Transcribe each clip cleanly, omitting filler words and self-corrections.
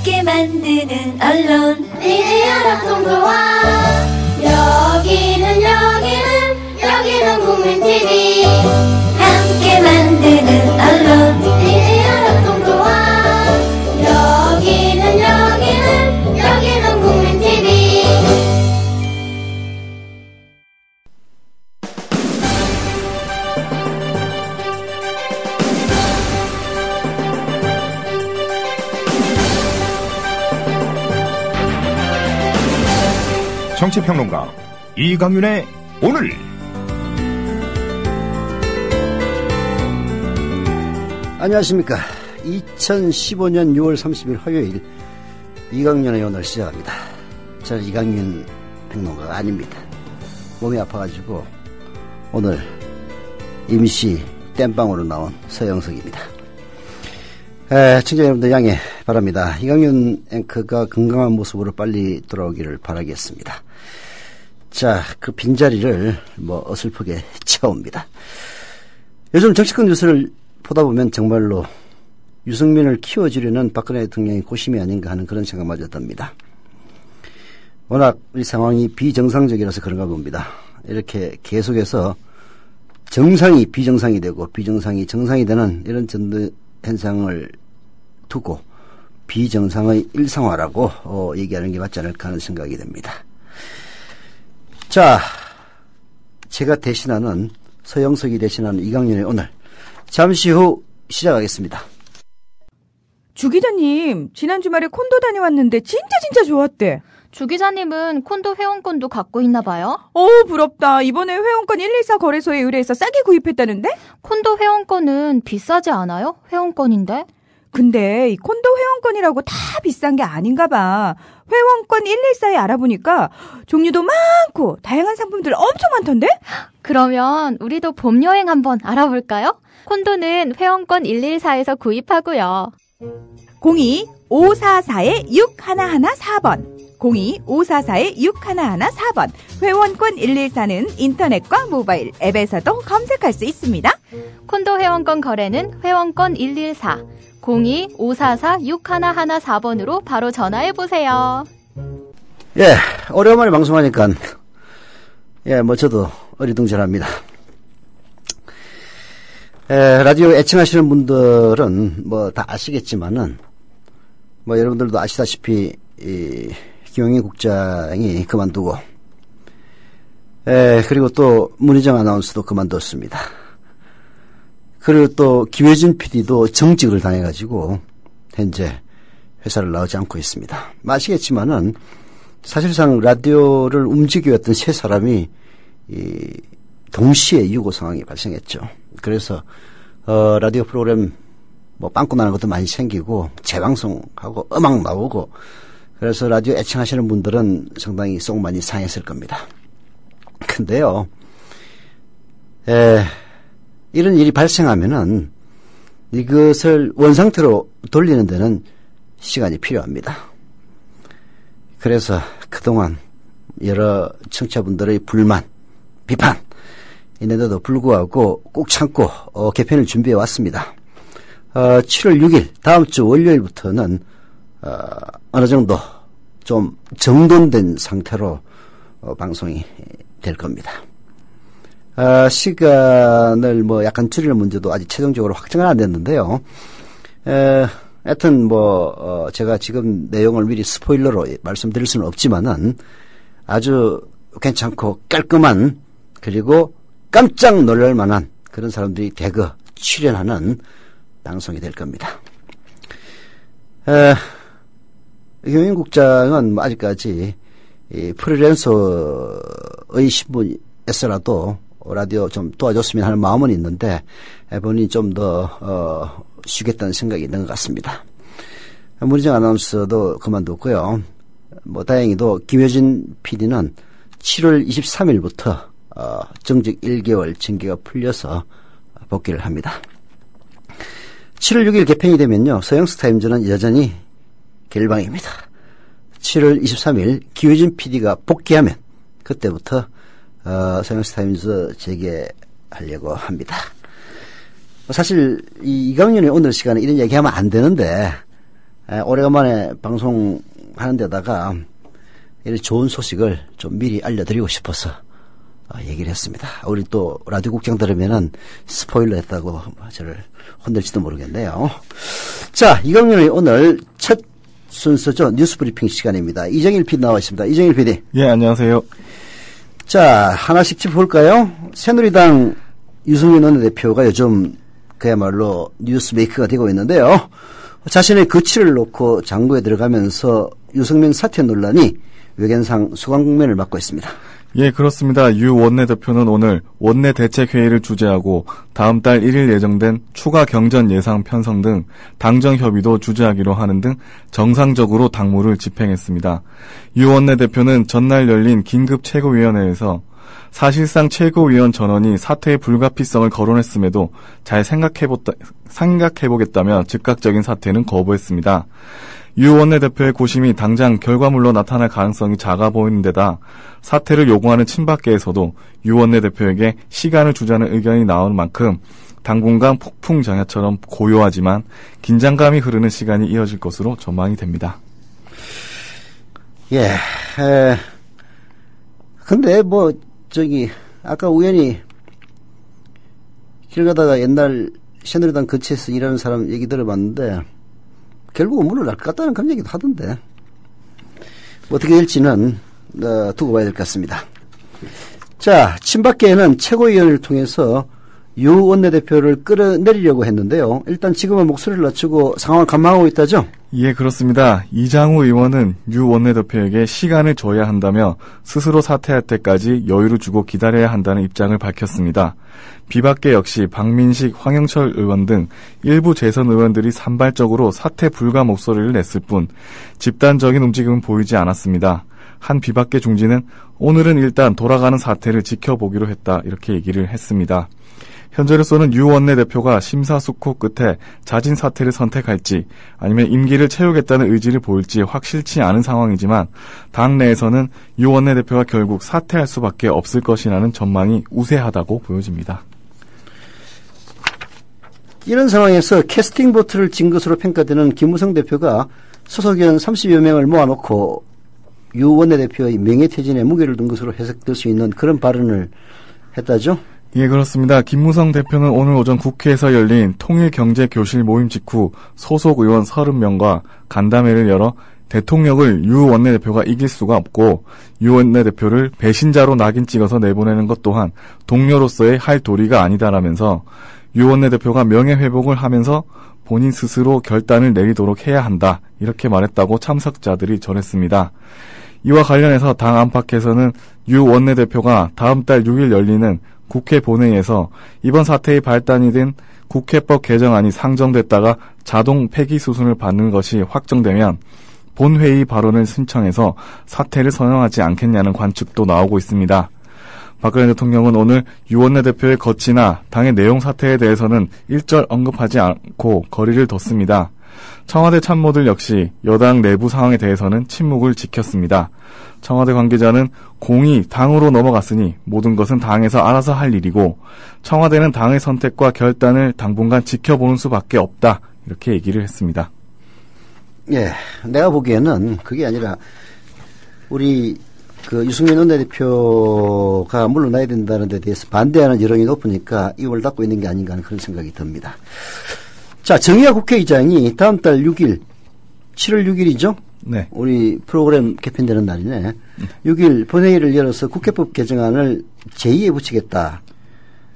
함께 만드는 언론 미디어 협동조합. 여기는 국민TV. 함께 만드는 언론 미디어 협동조합. 여기는 국민TV. 정치평론가 이강윤의 오늘. 안녕하십니까. 2015년 6월 30일 화요일 이강윤의 오늘 시작합니다. 저는 이강윤 평론가가 아닙니다. 몸이 아파가지고 오늘 임시 땜빵으로 나온 서영석입니다. 청자 여러분들 양해 바랍니다. 이강윤 앵커가 건강한 모습으로 빨리 돌아오기를 바라겠습니다. 자, 그 빈자리를 어설프게 채웁니다. 요즘 정치권 뉴스를 보다 보면 정말로 유승민을 키워주려는 박근혜 대통령의 고심이 아닌가 하는 그런 생각마저 듭니다. 워낙 우리 상황이 비정상적이라서 그런가 봅니다. 이렇게 계속해서 정상이 비정상이 되고 비정상이 정상이 되는 이런 전도 현상을 두고 비정상의 일상화라고 얘기하는 게 맞지 않을까 하는 생각이 듭니다. 자, 제가 대신하는 서영석이 대신하는 이강윤의 오늘 잠시 후 시작하겠습니다. 주 기자님, 지난 주말에 콘도 다녀왔는데 진짜 좋았대. 주 기자님은 콘도 회원권도 갖고 있나 봐요? 부럽다. 이번에 회원권 114 거래소에 의뢰해서 싸게 구입했다는데? 콘도 회원권은 비싸지 않아요? 회원권인데? 근데 이 콘도 회원권이라고 다 비싼 게 아닌가 봐. 회원권 114에 알아보니까 종류도 많고 다양한 상품들 엄청 많던데? 그러면 우리도 봄 여행 한번 알아볼까요? 콘도는 회원권 114에서 구입하고요. 02-544-6114번 02-544-6114번 회원권 114는 인터넷과 모바일 앱에서도 검색할 수 있습니다. 콘도 회원권 거래는 회원권 114 02-544-6114번으로 바로 전화해보세요. 예, 오랜만에 방송하니까 저도 어리둥절합니다. 라디오 애청하시는 분들은 다 아시겠지만은 여러분들도 아시다시피 김용희 국장이 그만두고 그리고 또 문희정 아나운서도 그만뒀습니다. 그리고 또 김혜진 PD도 정직을 당해가지고 현재 회사를 나오지 않고 있습니다. 아시겠지만은 사실상 라디오를 움직여왔던 세 사람이 동시에 유고 상황이 발생했죠. 그래서 라디오 프로그램 빵꾸 나는 것도 많이 생기고 재방송하고 음악 나오고 그래서 라디오 애청하시는 분들은 상당히 속 많이 상했을 겁니다. 근데요, 이런 일이 발생하면은 이것을 원상태로 돌리는 데는 시간이 필요합니다. 그래서 그동안 여러 청취자분들의 불만, 비판 있는데도 불구하고 꾹 참고 개편을 준비해 왔습니다. 7월 6일 다음 주 월요일부터는 어느 정도 좀 정돈된 상태로 방송이 될 겁니다. 시간을 약간 줄이는 문제도 아직 최종적으로 확정은 안 됐는데요. 하여튼 제가 지금 내용을 미리 스포일러로 말씀드릴 수는 없지만은 아주 괜찮고 깔끔한 그리고 깜짝 놀랄 만한 그런 사람들이 대거 출연하는 방송이 될 겁니다. 김용희 국장은 아직까지 프리랜서의 신분에서라도 라디오 좀 도와줬으면 하는 마음은 있는데 본인이 좀 더 쉬겠다는 생각이 있는 것 같습니다. 문희정 아나운서도 그만뒀고요. 다행히도 김효진 PD는 7월 23일부터 정직 1개월 징계가 풀려서 복귀를 합니다. 7월 6일 개편이 되면요, 서영석 타임즈는 여전히 gel방입니다. 7월 23일 김효진 PD가 복귀하면 그때부터 서영석 타임즈 재개하려고 합니다. 사실 이강윤의 오늘 시간에 이런 얘기하면 안 되는데 오래간만에 방송하는 데다가 이런 좋은 소식을 좀 미리 알려드리고 싶어서 얘기를 했습니다. 우리 또 라디오 국장 들으면은 스포일러 했다고 저를 혼낼지도 모르겠네요. 자, 이강윤의 오늘 첫 순서죠. 뉴스 브리핑 시간입니다. 이정일 PD 나와 있습니다. 이정일 PD. 예, 안녕하세요. 자, 하나씩 짚어볼까요? 새누리당 유승민 원내대표가 요즘 그야말로 뉴스메이커가 되고 있는데요. 자신의 거취를 놓고 장고에 들어가면서 유승민 사퇴 논란이 외견상 수강면을 맞고 있습니다. 예, 그렇습니다. 유 원내대표는 오늘 원내대책회의를 주재하고 다음 달 1일 예정된 추가 경전 예상 편성 등 당정 협의도 주재하기로 하는 등 정상적으로 당무를 집행했습니다. 유 원내대표는 전날 열린 긴급 최고위원회에서 사실상 최고위원 전원이 사퇴의 불가피성을 거론했음에도 잘 생각해보겠다며 즉각적인 사퇴는 거부했습니다. 유 원내대표의 고심이 당장 결과물로 나타날 가능성이 작아 보이는 데다 사퇴를 요구하는 친박계에서도 유 원내대표에게 시간을 주자는 의견이 나오는 만큼 당분간 폭풍정야처럼 고요하지만 긴장감이 흐르는 시간이 이어질 것으로 전망이 됩니다. 예, 근데 아까 우연히 길 가다가 옛날 새누리당 근처에서 일하는 사람 얘기 들어봤는데 결국은 문을 날 것 같다는 그런 얘기도 하던데 어떻게 될지는 두고 봐야 될 것 같습니다. 자, 친박계에는 최고위원을 통해서 유 원내대표를 끌어내리려고 했는데요. 일단 지금은 목소리를 낮추고 상황을 관망하고 있다죠? 예, 그렇습니다. 이장우 의원은 유 원내대표에게 시간을 줘야 한다며 스스로 사퇴할 때까지 여유를 주고 기다려야 한다는 입장을 밝혔습니다. 비박계 역시 박민식, 황영철 의원 등 일부 재선 의원들이 산발적으로 사퇴 불가 목소리를 냈을 뿐 집단적인 움직임은 보이지 않았습니다. 한 비박계 중진은 오늘은 일단 돌아가는 사태를 지켜보기로 했다 이렇게 얘기를 했습니다. 현재로서는 유 원내대표가 심사숙고 끝에 자진 사퇴를 선택할지 아니면 임기를 채우겠다는 의지를 보일지 확실치 않은 상황이지만 당 내에서는 유 원내대표가 결국 사퇴할 수밖에 없을 것이라는 전망이 우세하다고 보여집니다. 이런 상황에서 캐스팅 보트를 진 것으로 평가되는 김무성 대표가 소속위원 30여 명을 모아놓고 유 원내대표의 명예퇴진에 무게를 둔 것으로 해석될 수 있는 그런 발언을 했다죠? 예, 그렇습니다. 김무성 대표는 오늘 오전 국회에서 열린 통일경제교실 모임 직후 소속 의원 30명과 간담회를 열어 대통령을 유 원내대표가 이길 수가 없고 유 원내대표를 배신자로 낙인 찍어서 내보내는 것 또한 동료로서의 할 도리가 아니다라면서 유 원내대표가 명예회복을 하면서 본인 스스로 결단을 내리도록 해야 한다 이렇게 말했다고 참석자들이 전했습니다. 이와 관련해서 당 안팎에서는 유 원내대표가 다음 달 6일 열리는 국회 본회의에서 이번 사태의 발단이 된 국회법 개정안이 상정됐다가 자동 폐기 수순을 받는 것이 확정되면 본회의 발언을 신청해서 사퇴를 선언하지 않겠냐는 관측도 나오고 있습니다. 박근혜 대통령은 오늘 유 원내대표의 거취나 당의 내용 사태에 대해서는 일절 언급하지 않고 거리를 뒀습니다. 청와대 참모들 역시 여당 내부 상황에 대해서는 침묵을 지켰습니다. 청와대 관계자는 공이 당으로 넘어갔으니 모든 것은 당에서 알아서 할 일이고 청와대는 당의 선택과 결단을 당분간 지켜보는 수밖에 없다 이렇게 얘기를 했습니다. 예, 내가 보기에는 그게 아니라 우리 유승민 원내대표가 물러나야 된다는 데 대해서 반대하는 여론이 높으니까 입을 닫고 있는 게 아닌가 하는 그런 생각이 듭니다. 자, 정의화 국회의장이 다음 달 6일, 7월 6일이죠? 네. 우리 프로그램 개편되는 날이네. 6일 본회의를 열어서 국회법 개정안을 제2에 붙이겠다.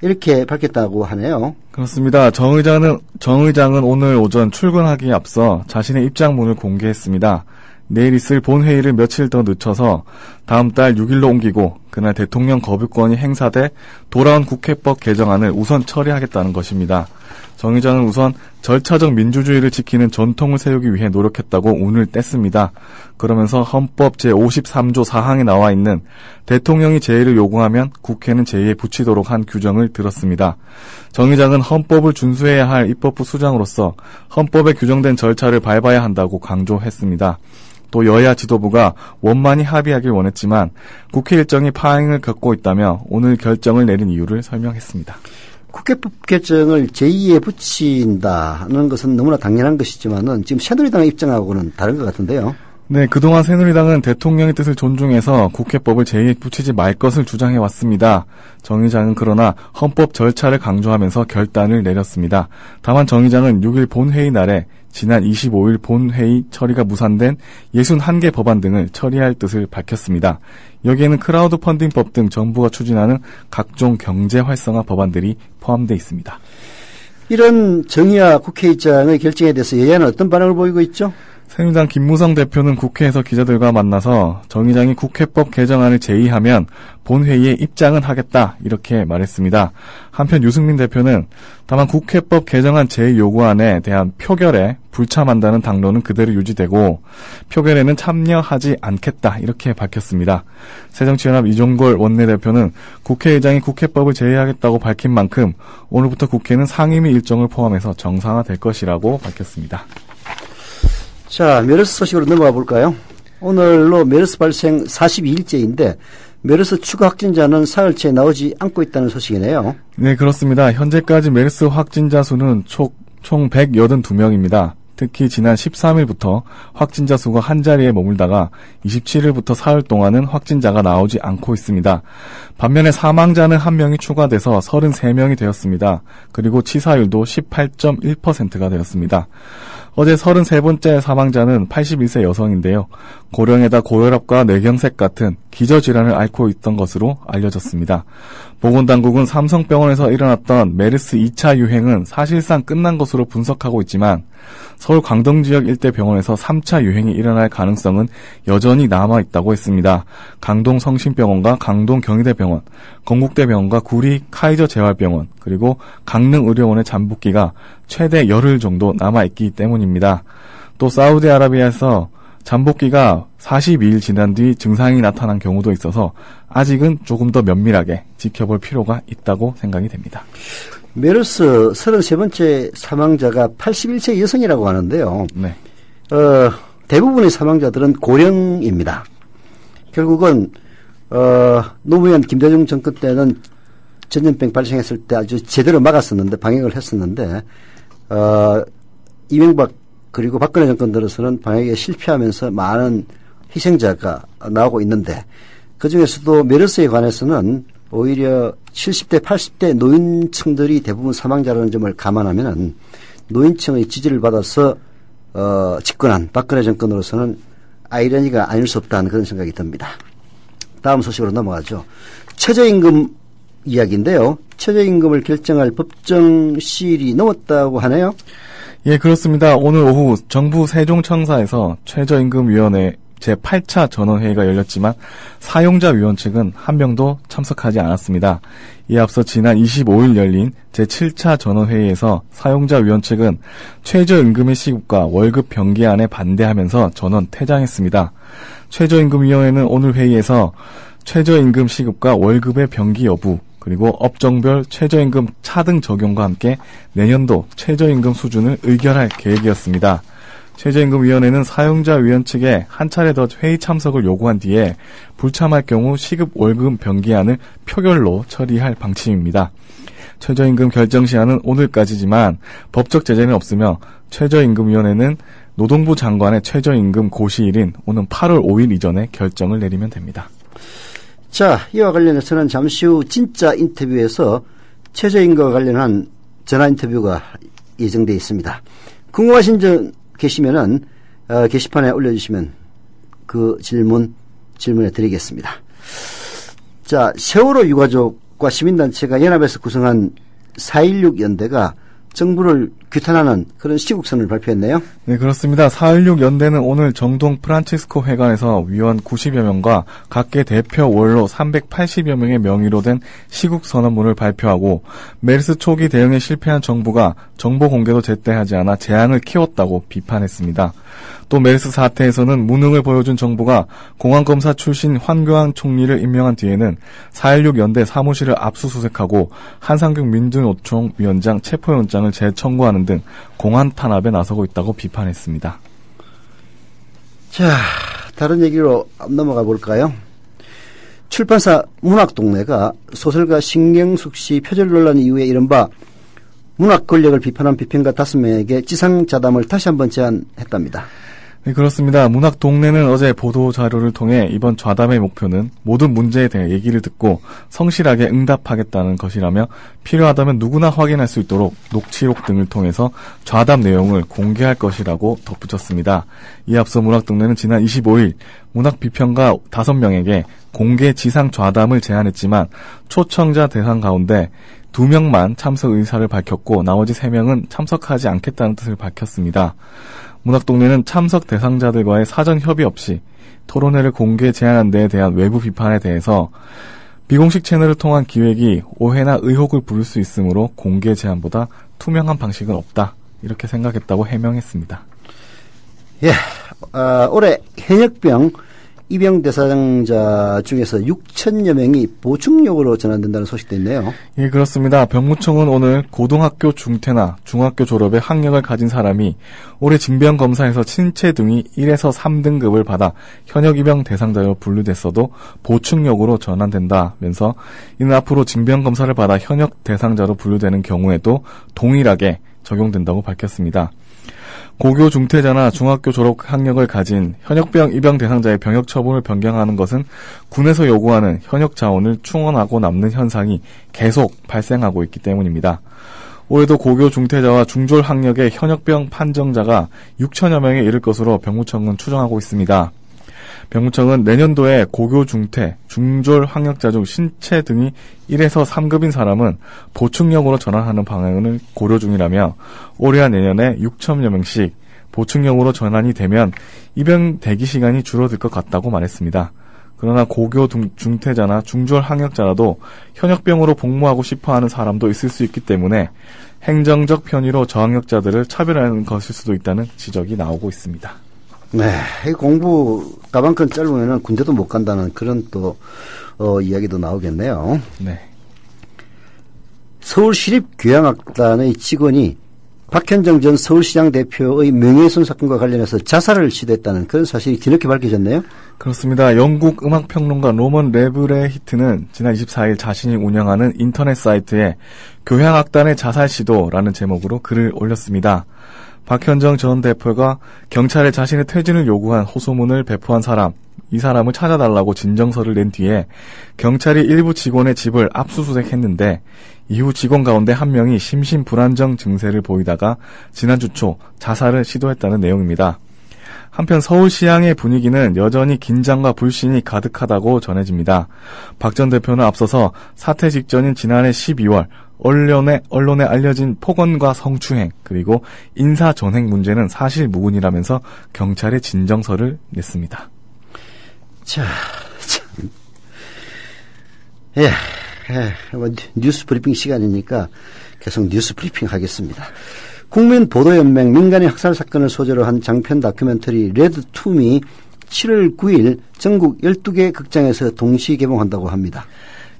이렇게 밝혔다고 하네요. 그렇습니다. 정 의장은 오늘 오전 출근하기에 앞서 자신의 입장문을 공개했습니다. 내일 있을 본회의를 며칠 더 늦춰서 다음 달 6일로 옮기고 그날 대통령 거부권이 행사돼 돌아온 국회법 개정안을 우선 처리하겠다는 것입니다. 정 의장은 우선 절차적 민주주의를 지키는 전통을 세우기 위해 노력했다고 운을 뗐습니다. 그러면서 헌법 제53조 4항에 나와 있는 대통령이 제의를 요구하면 국회는 제의에 붙이도록 한 규정을 들었습니다. 정 의장은 헌법을 준수해야 할 입법부 수장으로서 헌법에 규정된 절차를 밟아야 한다고 강조했습니다. 또 여야 지도부가 원만히 합의하길 원했지만 국회 일정이 파행을 겪고 있다며 오늘 결정을 내린 이유를 설명했습니다. 국회법 개정을 제2에 붙인다는 것은 너무나 당연한 것이지만은 지금 새누리당의 입장하고는 다른 것 같은데요. 네, 그동안 새누리당은 대통령의 뜻을 존중해서 국회법을 제2에 붙이지 말 것을 주장해왔습니다. 정 의장은 그러나 헌법 절차를 강조하면서 결단을 내렸습니다. 다만 정 의장은 6일 본회의 날에 지난 25일 본회의 처리가 무산된 61개 법안 등을 처리할 뜻을 밝혔습니다. 여기에는 크라우드 펀딩법 등 정부가 추진하는 각종 경제 활성화 법안들이 포함되어 있습니다. 이런 정의와 국회의장의 결정에 대해서 여야는 어떤 반응을 보이고 있죠? 새누리당 김무성 대표는 국회에서 기자들과 만나서 정 의장이 국회법 개정안을 제의하면 본회의에 입장은 하겠다 이렇게 말했습니다. 한편 유승민 대표는 다만 국회법 개정안 제의 요구안에 대한 표결에 불참한다는 당론은 그대로 유지되고 표결에는 참여하지 않겠다 이렇게 밝혔습니다. 새정치연합 이종걸 원내대표는 국회의장이 국회법을 제의하겠다고 밝힌 만큼 오늘부터 국회는 상임위 일정을 포함해서 정상화될 것이라고 밝혔습니다. 자, 메르스 소식으로 넘어가 볼까요? 오늘로 메르스 발생 42일째인데 메르스 추가 확진자는 사흘째 나오지 않고 있다는 소식이네요. 네, 그렇습니다. 현재까지 메르스 확진자 수는 총 182명입니다. 특히 지난 13일부터 확진자 수가 한 자리에 머물다가 27일부터 사흘 동안은 확진자가 나오지 않고 있습니다. 반면에 사망자는 1명이 추가돼서 33명이 되었습니다. 그리고 치사율도 18.1%가 되었습니다. 어제 33번째 사망자는 81세 여성인데요. 고령에다 고혈압과 뇌경색 같은 기저질환을 앓고 있던 것으로 알려졌습니다. 보건당국은 삼성병원에서 일어났던 메르스 2차 유행은 사실상 끝난 것으로 분석하고 있지만 서울 광동 지역 일대 병원에서 3차 유행이 일어날 가능성은 여전히 남아있다고 했습니다. 강동 성심병원과 강동 경희대병원, 건국대병원과 구리 카이저 재활병원, 그리고 강릉의료원의 잠복기가 최대 열흘 정도 남아있기 때문입니다. 또 사우디아라비아에서 잠복기가 42일 지난 뒤 증상이 나타난 경우도 있어서 아직은 조금 더 면밀하게 지켜볼 필요가 있다고 생각이 됩니다. 메르스 33번째 사망자가 81세 여성이라고 하는데요. 네. 대부분의 사망자들은 고령입니다. 결국은 노무현 김대중 정권 때는 전염병 발생했을 때 아주 제대로 막았었는데 방역을 했었는데 이명박 그리고 박근혜 정권 들어서는 방역에 실패하면서 많은 희생자가 나오고 있는데 그중에서도 메르스에 관해서는 오히려 70대 80대 노인층들이 대부분 사망자라는 점을 감안하면 노인층의 지지를 받아서 집권한 박근혜 정권으로서는 아이러니가 아닐 수 없다는 그런 생각이 듭니다. 다음 소식으로 넘어가죠. 최저임금 이야기인데요. 최저임금을 결정할 법정 시일이 넘었다고 하네요. 예, 그렇습니다. 오늘 오후 정부 세종청사에서 최저임금위원회 제8차 전원회의가 열렸지만 사용자위원 측은 한 명도 참석하지 않았습니다. 이에 앞서 지난 25일 열린 제7차 전원회의에서 사용자위원 측은 최저임금의 시급과 월급 변기안에 반대하면서 전원 퇴장했습니다. 최저임금위원회는 오늘 회의에서 최저임금 시급과 월급의 변기 여부, 그리고 업종별 최저임금 차등 적용과 함께 내년도 최저임금 수준을 의결할 계획이었습니다. 최저임금위원회는 사용자위원 측에 한 차례 더 회의 참석을 요구한 뒤에 불참할 경우 시급 월급 변기안을 표결로 처리할 방침입니다. 최저임금 결정 시한은 오늘까지지만 법적 제재는 없으며 최저임금위원회는 노동부 장관의 최저임금 고시일인 오는 8월 5일 이전에 결정을 내리면 됩니다. 자, 이와 관련해서는 잠시 후 진짜 인터뷰에서 최저임금과 관련한 전화 인터뷰가 예정되어 있습니다. 궁금하신 점 계시면은 게시판에 올려주시면 그 질문해 드리겠습니다. 자, 세월호 유가족과 시민단체가 연합해서 구성한 4.16 연대가 정부를 규탄하는 그런 시국선을 발표했네요. 네, 그렇습니다. 4.16 연대는 오늘 정동 프란치스코 회관에서 위원 90여 명과 각계 대표 원로 380여 명의 명의로 된 시국 선언문을 발표하고 메르스 초기 대응에 실패한 정부가 정보 공개도 제때 하지 않아 재앙을 키웠다고 비판했습니다. 또 메르스 사태에서는 무능을 보여준 정부가 공안검사 출신 황교안 총리를 임명한 뒤에는 4.16 연대 사무실을 압수수색하고 한상균 민주노총 위원장 체포영장을 재청구하는 등 공안 탄압에 나서고 있다고 비판했습니다. 자, 다른 얘기로 넘어가 볼까요? 출판사 문학동네가 소설가 신경숙 씨 표절 논란 이후에 이른바 문학 권력을 비판한 비평가 5명에게 지상자담을 다시 한번 제안했답니다. 네, 그렇습니다. 문학동네는 어제 보도자료를 통해 이번 좌담의 목표는 모든 문제에 대해 얘기를 듣고 성실하게 응답하겠다는 것이라며 필요하다면 누구나 확인할 수 있도록 녹취록 등을 통해서 좌담 내용을 공개할 것이라고 덧붙였습니다. 이에 앞서 문학동네는 지난 25일 문학비평가 5명에게 공개 지상 좌담을 제안했지만 초청자 대상 가운데 2명만 참석 의사를 밝혔고 나머지 3명은 참석하지 않겠다는 뜻을 밝혔습니다. 문학동네는 참석 대상자들과의 사전 협의 없이 토론회를 공개 제안한 데에 대한 외부 비판에 대해서 비공식 채널을 통한 기획이 오해나 의혹을 부를 수 있으므로 공개 제안보다 투명한 방식은 없다. 이렇게 생각했다고 해명했습니다. 예, 올해 현역병 입영 대상자 중에서 6천여 명이 보충력으로 전환된다는 소식도 있네요. 예, 그렇습니다. 병무청은 오늘 고등학교 중퇴나 중학교 졸업에 학력을 가진 사람이 올해 징병검사에서 신체 등이 1에서 3등급을 받아 현역 입영 대상자로 분류됐어도 보충력으로 전환된다면서 이는 앞으로 징병검사를 받아 현역 대상자로 분류되는 경우에도 동일하게 적용된다고 밝혔습니다. 고교 중퇴자나 중학교 졸업 학력을 가진 현역병 입영 대상자의 병역 처분을 변경하는 것은 군에서 요구하는 현역 자원을 충원하고 남는 현상이 계속 발생하고 있기 때문입니다. 올해도 고교 중퇴자와 중졸 학력의 현역병 판정자가 6천여 명에 이를 것으로 병무청은 추정하고 있습니다. 병무청은 내년도에 고교 중퇴, 중졸 학력자 중 신체 등이 1에서 3급인 사람은 보충력으로 전환하는 방안을 고려 중이라며 올해와 내년에 6천여 명씩 보충력으로 전환이 되면 입영 대기 시간이 줄어들 것 같다고 말했습니다. 그러나 고교 중퇴자나 중졸 학력자라도 현역병으로 복무하고 싶어하는 사람도 있을 수 있기 때문에 행정적 편의로 저학력자들을 차별하는 것일 수도 있다는 지적이 나오고 있습니다. 네, 공부 가방끈 짧으면 군대도 못 간다는 그런 또 이야기도 나오겠네요. 네. 서울시립교향악단의 직원이 박현정 전 서울시장 대표의 명예훼손 사건과 관련해서 자살을 시도했다는 그런 사실이 뒤늦게 밝혀졌네요. 그렇습니다. 영국 음악평론가 로먼 레브레히트는 지난 24일 자신이 운영하는 인터넷 사이트에 교향악단의 자살 시도라는 제목으로 글을 올렸습니다. 박현정 전 대표가 경찰에 자신의 퇴진을 요구한 호소문을 배포한 사람, 이 사람을 찾아달라고 진정서를 낸 뒤에 경찰이 일부 직원의 집을 압수수색했는데 이후 직원 가운데 한 명이 심신불안정 증세를 보이다가 지난주 초 자살을 시도했다는 내용입니다. 한편 서울시향의 분위기는 여전히 긴장과 불신이 가득하다고 전해집니다. 박 전 대표는 앞서서 사퇴 직전인 지난해 12월 언론에 알려진 폭언과 성추행 그리고 인사전횡 문제는 사실 무근이라면서 경찰에 진정서를 냈습니다. 자, 참. 예, 뉴스 브리핑 시간이니까 계속 뉴스 브리핑 하겠습니다. 국민보도연맹 민간인 학살 사건을 소재로 한 장편 다큐멘터리 레드툼이 7월 9일 전국 12개 극장에서 동시 개봉한다고 합니다.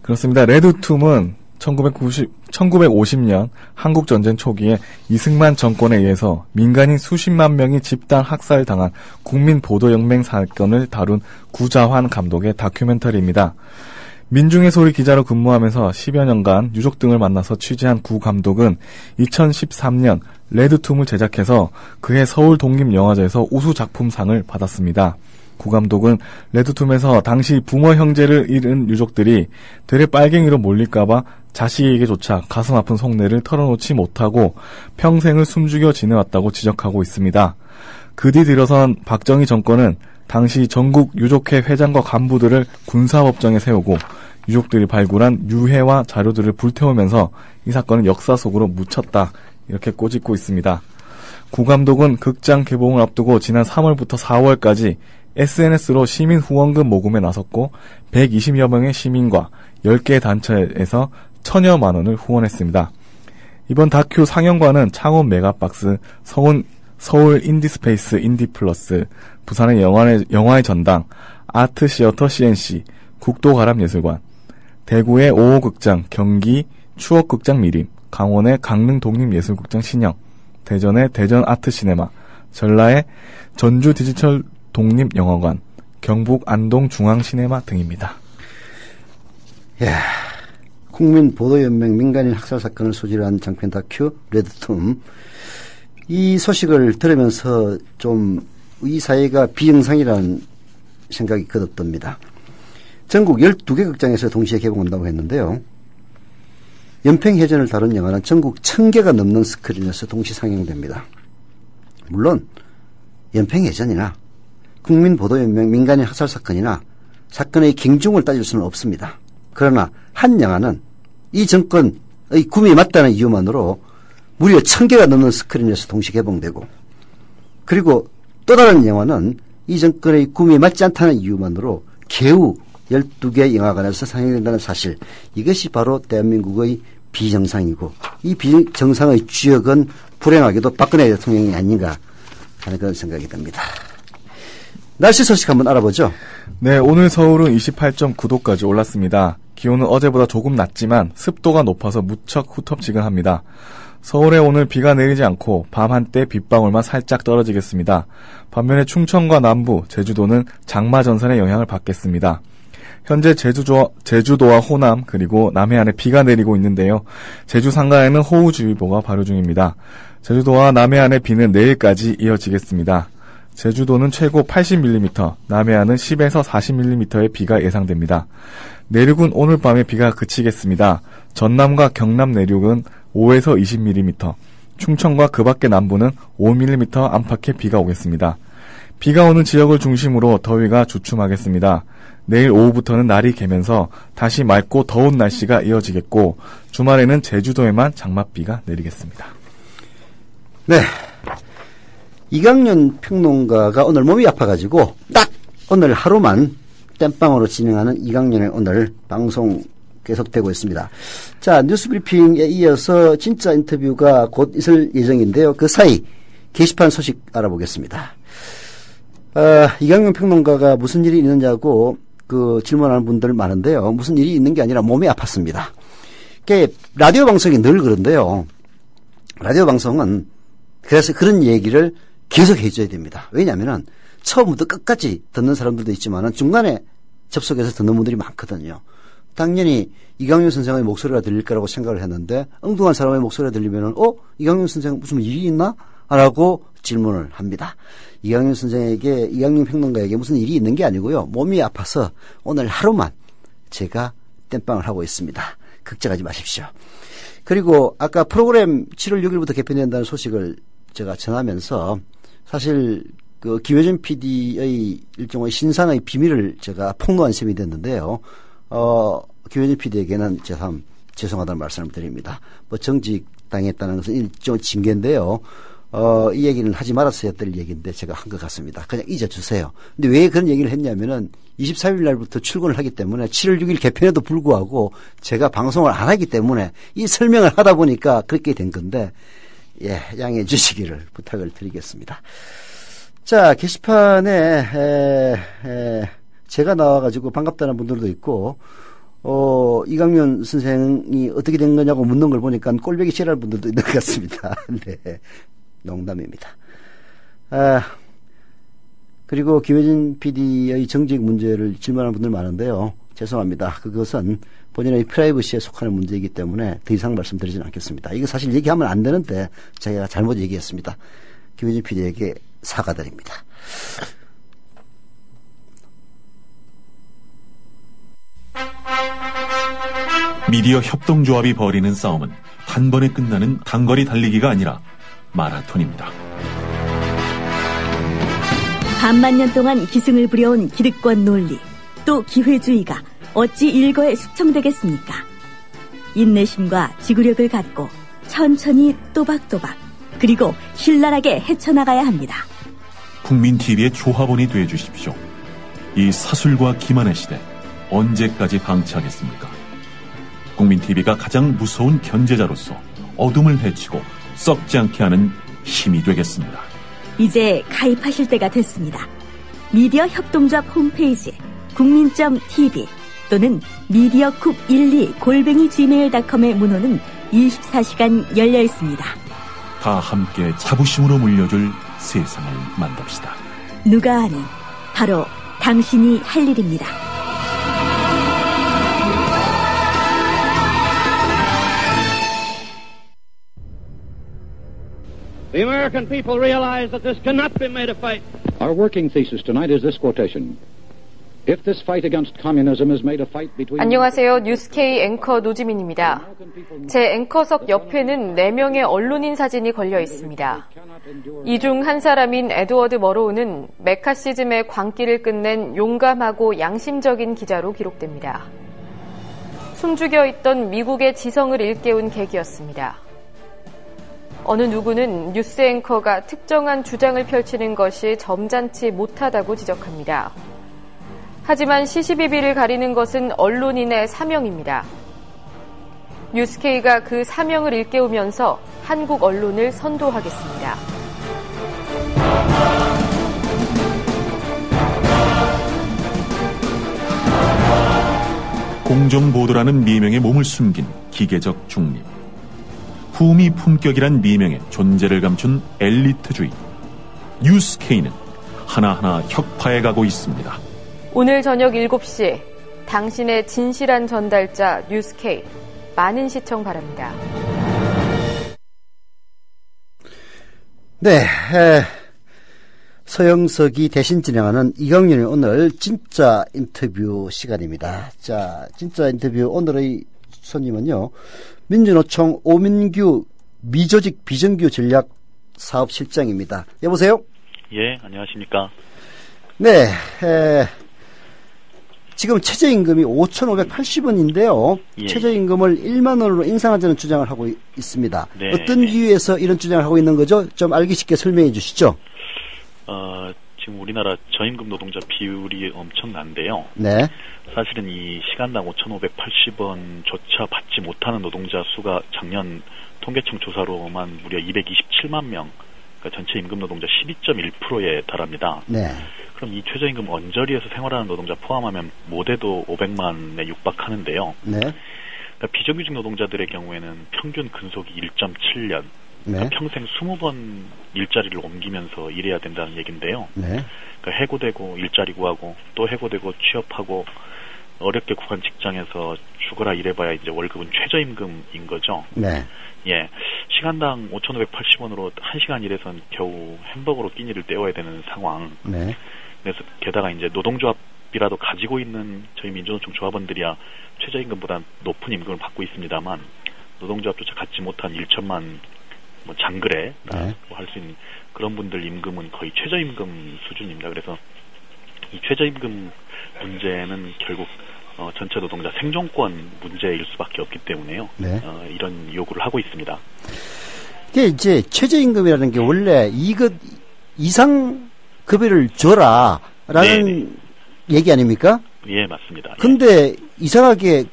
그렇습니다. 레드툼은 1950년 한국전쟁 초기에 이승만 정권에 의해서 민간인 수십만 명이 집단 학살당한 국민보도연맹 사건을 다룬 구자환 감독의 다큐멘터리입니다. 민중의 소리 기자로 근무하면서 10여 년간 유족 등을 만나서 취재한 구 감독은 2013년 레드툼을 제작해서 그해 서울 독립영화제에서 우수작품상을 받았습니다. 구 감독은 레드툼에서 당시 부모 형제를 잃은 유족들이 되레 빨갱이로 몰릴까봐 자식에게조차 가슴 아픈 속내를 털어놓지 못하고 평생을 숨죽여 지내왔다고 지적하고 있습니다. 그 뒤 들어선 박정희 정권은 당시 전국 유족회 회장과 간부들을 군사법정에 세우고 유족들이 발굴한 유해와 자료들을 불태우면서 이 사건은 역사 속으로 묻혔다 이렇게 꼬집고 있습니다. 구 감독은 극장 개봉을 앞두고 지난 3월부터 4월까지 SNS로 시민 후원금 모금에 나섰고 120여 명의 시민과 10개 단체에서 1,000여만 원을 후원했습니다. 이번 다큐 상영관은 창원 메가박스, 서울 인디스페이스 인디플러스, 부산의 영화의 전당, 아트시어터 CNC, 국도가람예술관, 대구의 5호 극장, 경기 추억극장 미림, 강원의 강릉 독립예술극장 신영, 대전의 대전 아트시네마, 전라의 전주 디지털 독립영화관, 경북 안동 중앙시네마 등입니다. 국민보도연맹 민간인 학살 사건을 소재로 한 장편 다큐 레드툼. 이 소식을 들으면서 좀 이 사회가 비정상이라는 생각이 거듭듭니다. 전국 12개 극장에서 동시에 개봉한다고 했는데요. 연평해전을 다룬 영화는 전국 1000개가 넘는 스크린에서 동시 상영됩니다. 물론 연평해전이나 국민보도연맹 민간인 학살 사건이나 사건의 경중을 따질 수는 없습니다. 그러나 한 영화는 이 정권의 꿈이 맞다는 이유만으로 무려 1000개가 넘는 스크린에서 동시 개봉되고, 그리고 또 다른 영화는 이 정권의 꿈이 맞지 않다는 이유만으로 겨우 12개 영화관에서 상영된다는 사실, 이것이 바로 대한민국의 비정상이고, 이 비정상의 주역은 불행하게도 박근혜 대통령이 아닌가 하는 그런 생각이 듭니다. 날씨 소식 한번 알아보죠. 네, 오늘 서울은 28.9도까지 올랐습니다. 기온은 어제보다 조금 낮지만 습도가 높아서 무척 후텁지근합니다. 서울에 오늘 비가 내리지 않고 밤 한때 빗방울만 살짝 떨어지겠습니다. 반면에 충청과 남부, 제주도는 장마 전선의 영향을 받겠습니다. 현재 제주도와 호남 그리고 남해안에 비가 내리고 있는데요. 제주 상가에는 호우주의보가 발효 중입니다. 제주도와 남해안의 비는 내일까지 이어지겠습니다. 제주도는 최고 80mm, 남해안은 10에서 40mm의 비가 예상됩니다. 내륙은 오늘 밤에 비가 그치겠습니다. 전남과 경남 내륙은 5에서 20mm, 충청과 그 밖의 남부는 5mm 안팎의 비가 오겠습니다. 비가 오는 지역을 중심으로 더위가 주춤하겠습니다. 내일 오후부터는 날이 개면서 다시 맑고 더운 날씨가 이어지겠고, 주말에는 제주도에만 장맛비가 내리겠습니다. 네. 이강윤 평론가가 오늘 몸이 아파가지고 딱 오늘 하루만 땜빵으로 진행하는 이강윤의 오늘 방송 계속되고 있습니다. 자, 뉴스브리핑에 이어서 진짜 인터뷰가 곧 있을 예정인데요. 그 사이 게시판 소식 알아보겠습니다. 이강윤 평론가가 무슨 일이 있느냐고 질문하는 분들 많은데요. 무슨 일이 있는 게 아니라 몸이 아팠습니다. 라디오 방송이 늘 그런데요. 라디오 방송은 그래서 그런 얘기를 계속 해줘야 됩니다. 왜냐하면 처음부터 끝까지 듣는 사람들도 있지만 중간에 접속해서 듣는 분들이 많거든요. 당연히 이강윤 선생의 목소리가 들릴 거라고 생각을 했는데 엉뚱한 사람의 목소리가 들리면은 이강윤 선생 무슨 일이 있나? 라고 질문을 합니다. 이강윤 선생에게, 이강윤 평론가에게 무슨 일이 있는 게 아니고요. 몸이 아파서 오늘 하루만 제가 땜빵을 하고 있습니다. 걱정하지 마십시오. 그리고 아까 프로그램 7월 6일부터 개편된다는 소식을 제가 전하면서 사실 김효준 PD의 일종의 신상의 비밀을 제가 폭로한 셈이 됐는데요. 김효준 PD에게는 참 죄송하다는 말씀을 드립니다. 정직당했다는 것은 일종의 징계인데요. 이 얘기는 하지 말았어야 될 얘기인데 제가 한 것 같습니다. 그냥 잊어주세요. 근데 왜 그런 얘기를 했냐면은 24일 날부터 출근을 하기 때문에 7월 6일 개편에도 불구하고 제가 방송을 안 하기 때문에 이 설명을 하다 보니까 그렇게 된 건데, 양해해 주시기를 부탁을 드리겠습니다. 자, 게시판에, 제가 나와가지고 반갑다는 분들도 있고, 이강윤 선생이 어떻게 된 거냐고 묻는 걸 보니까 꼴보기 싫어할 분들도 있는 것 같습니다. 네. 농담입니다. 그리고 김혜진 PD의 정직 문제를 질문하는 분들 많은데요. 죄송합니다. 그것은 본인의 프라이버시에 속하는 문제이기 때문에 더 이상 말씀드리지는 않겠습니다. 이거 사실 얘기하면 안 되는데 제가 잘못 얘기했습니다. 김혜진 PD에게 사과드립니다. 미디어 협동조합이 벌이는 싸움은 한 번에 끝나는 단거리 달리기가 아니라 마라톤입니다. 반만 년 동안 기승을 부려온 기득권 논리, 또 기회주의가 어찌 일거에 숙청되겠습니까? 인내심과 지구력을 갖고 천천히 또박또박 그리고 신랄하게 헤쳐나가야 합니다. 국민TV의 조합원이 되어주십시오. 이 사술과 기만의 시대 언제까지 방치하겠습니까? 국민TV가 가장 무서운 견제자로서 어둠을 헤치고 썩지 않게 하는 힘이 되겠습니다. 이제 가입하실 때가 됐습니다. 미디어 협동조합 홈페이지 국민.tv 또는 mediacoup12@gmail.com의 문호는 24시간 열려 있습니다. 다 함께 자부심으로 물려줄 세상을 만듭시다. 누가 아는 바로 당신이 할 일입니다. The American people realize that this cannot be made a fight. Our working thesis tonight is this quotation. If this fight against communism is made a fight between... 안녕하세요. 뉴스K 앵커 노지민입니다. 제 앵커석 옆에는 4명의 언론인 사진이 걸려 있습니다. 이 중 한 사람인 에드워드 머로우는 메카시즘의 광기를 끝낸 용감하고 양심적인 기자로 기록됩니다. 숨죽여 있던 미국의 지성을 일깨운 계기였습니다. 어느 누구는 뉴스 앵커가 특정한 주장을 펼치는 것이 점잖지 못하다고 지적합니다. 하지만 시시비비를 가리는 것은 언론인의 사명입니다. 뉴스K가 그 사명을 일깨우면서 한국 언론을 선도하겠습니다. 공정보도라는 미명에 몸을 숨긴 기계적 중립. 품위 품격이란 미명에 존재를 감춘 엘리트주의. 뉴스K는 하나하나 혁파해 가고 있습니다. 오늘 저녁 7시 당신의 진실한 전달자 뉴스K 많은 시청 바랍니다. 네, 서영석이 대신 진행하는 이강윤의 오늘 진짜 인터뷰 시간입니다. 자, 진짜 인터뷰 오늘의 손님은요, 민주노총 오민규 미조직 비정규 전략 사업실장입니다. 여보세요? 예, 안녕하십니까? 네, 지금 최저임금이 5,580원인데요. 예. 최저임금을 1만 원으로 인상하자는 주장을 하고 있습니다. 네, 어떤 이유에서 이런 주장을 하고 있는 거죠? 좀 알기 쉽게 설명해 주시죠. 지금 우리나라 저임금 노동자 비율이 엄청난데요. 네. 사실은 이 시간당 5,580원조차 받지 못하는 노동자 수가 작년 통계청 조사로만 무려 227만 명, 그러니까 전체 임금 노동자 12.1%에 달합니다. 네. 그럼 이 최저임금 언저리에서 생활하는 노동자 포함하면 못해도 500만에 육박하는데요. 네. 그러니까 비정규직 노동자들의 경우에는 평균 근속이 1.7년, 네. 그러니까 평생 20번 일자리를 옮기면서 일해야 된다는 얘기인데요. 네. 그러니까 해고되고 일자리 구하고 또 해고되고 취업하고 어렵게 구한 직장에서 죽어라 일해봐야 이제 월급은 최저임금인 거죠. 네. 예, 시간당 5,580원으로 1시간 일해선 겨우 햄버거로 끼니를 때워야 되는 상황. 네. 그래서 게다가 이제 노동조합이라도 가지고 있는 저희 민주노총 조합원들이야 최저임금보다 높은 임금을 받고 있습니다만 노동조합조차 갖지 못한 1천만 뭐 장거래라고 할 수 있는 그런 분들 임금은 거의 최저임금 수준입니다. 그래서 이 최저임금 문제는 결국 전체 노동자 생존권 문제일 수밖에 없기 때문에요. 네. 이런 요구를 하고 있습니다. 이게 이제 최저임금이라는 게 원래 이것 이상 급여를 줘라라는 네네. 얘기 아닙니까? 예, 맞습니다. 근데 이상하게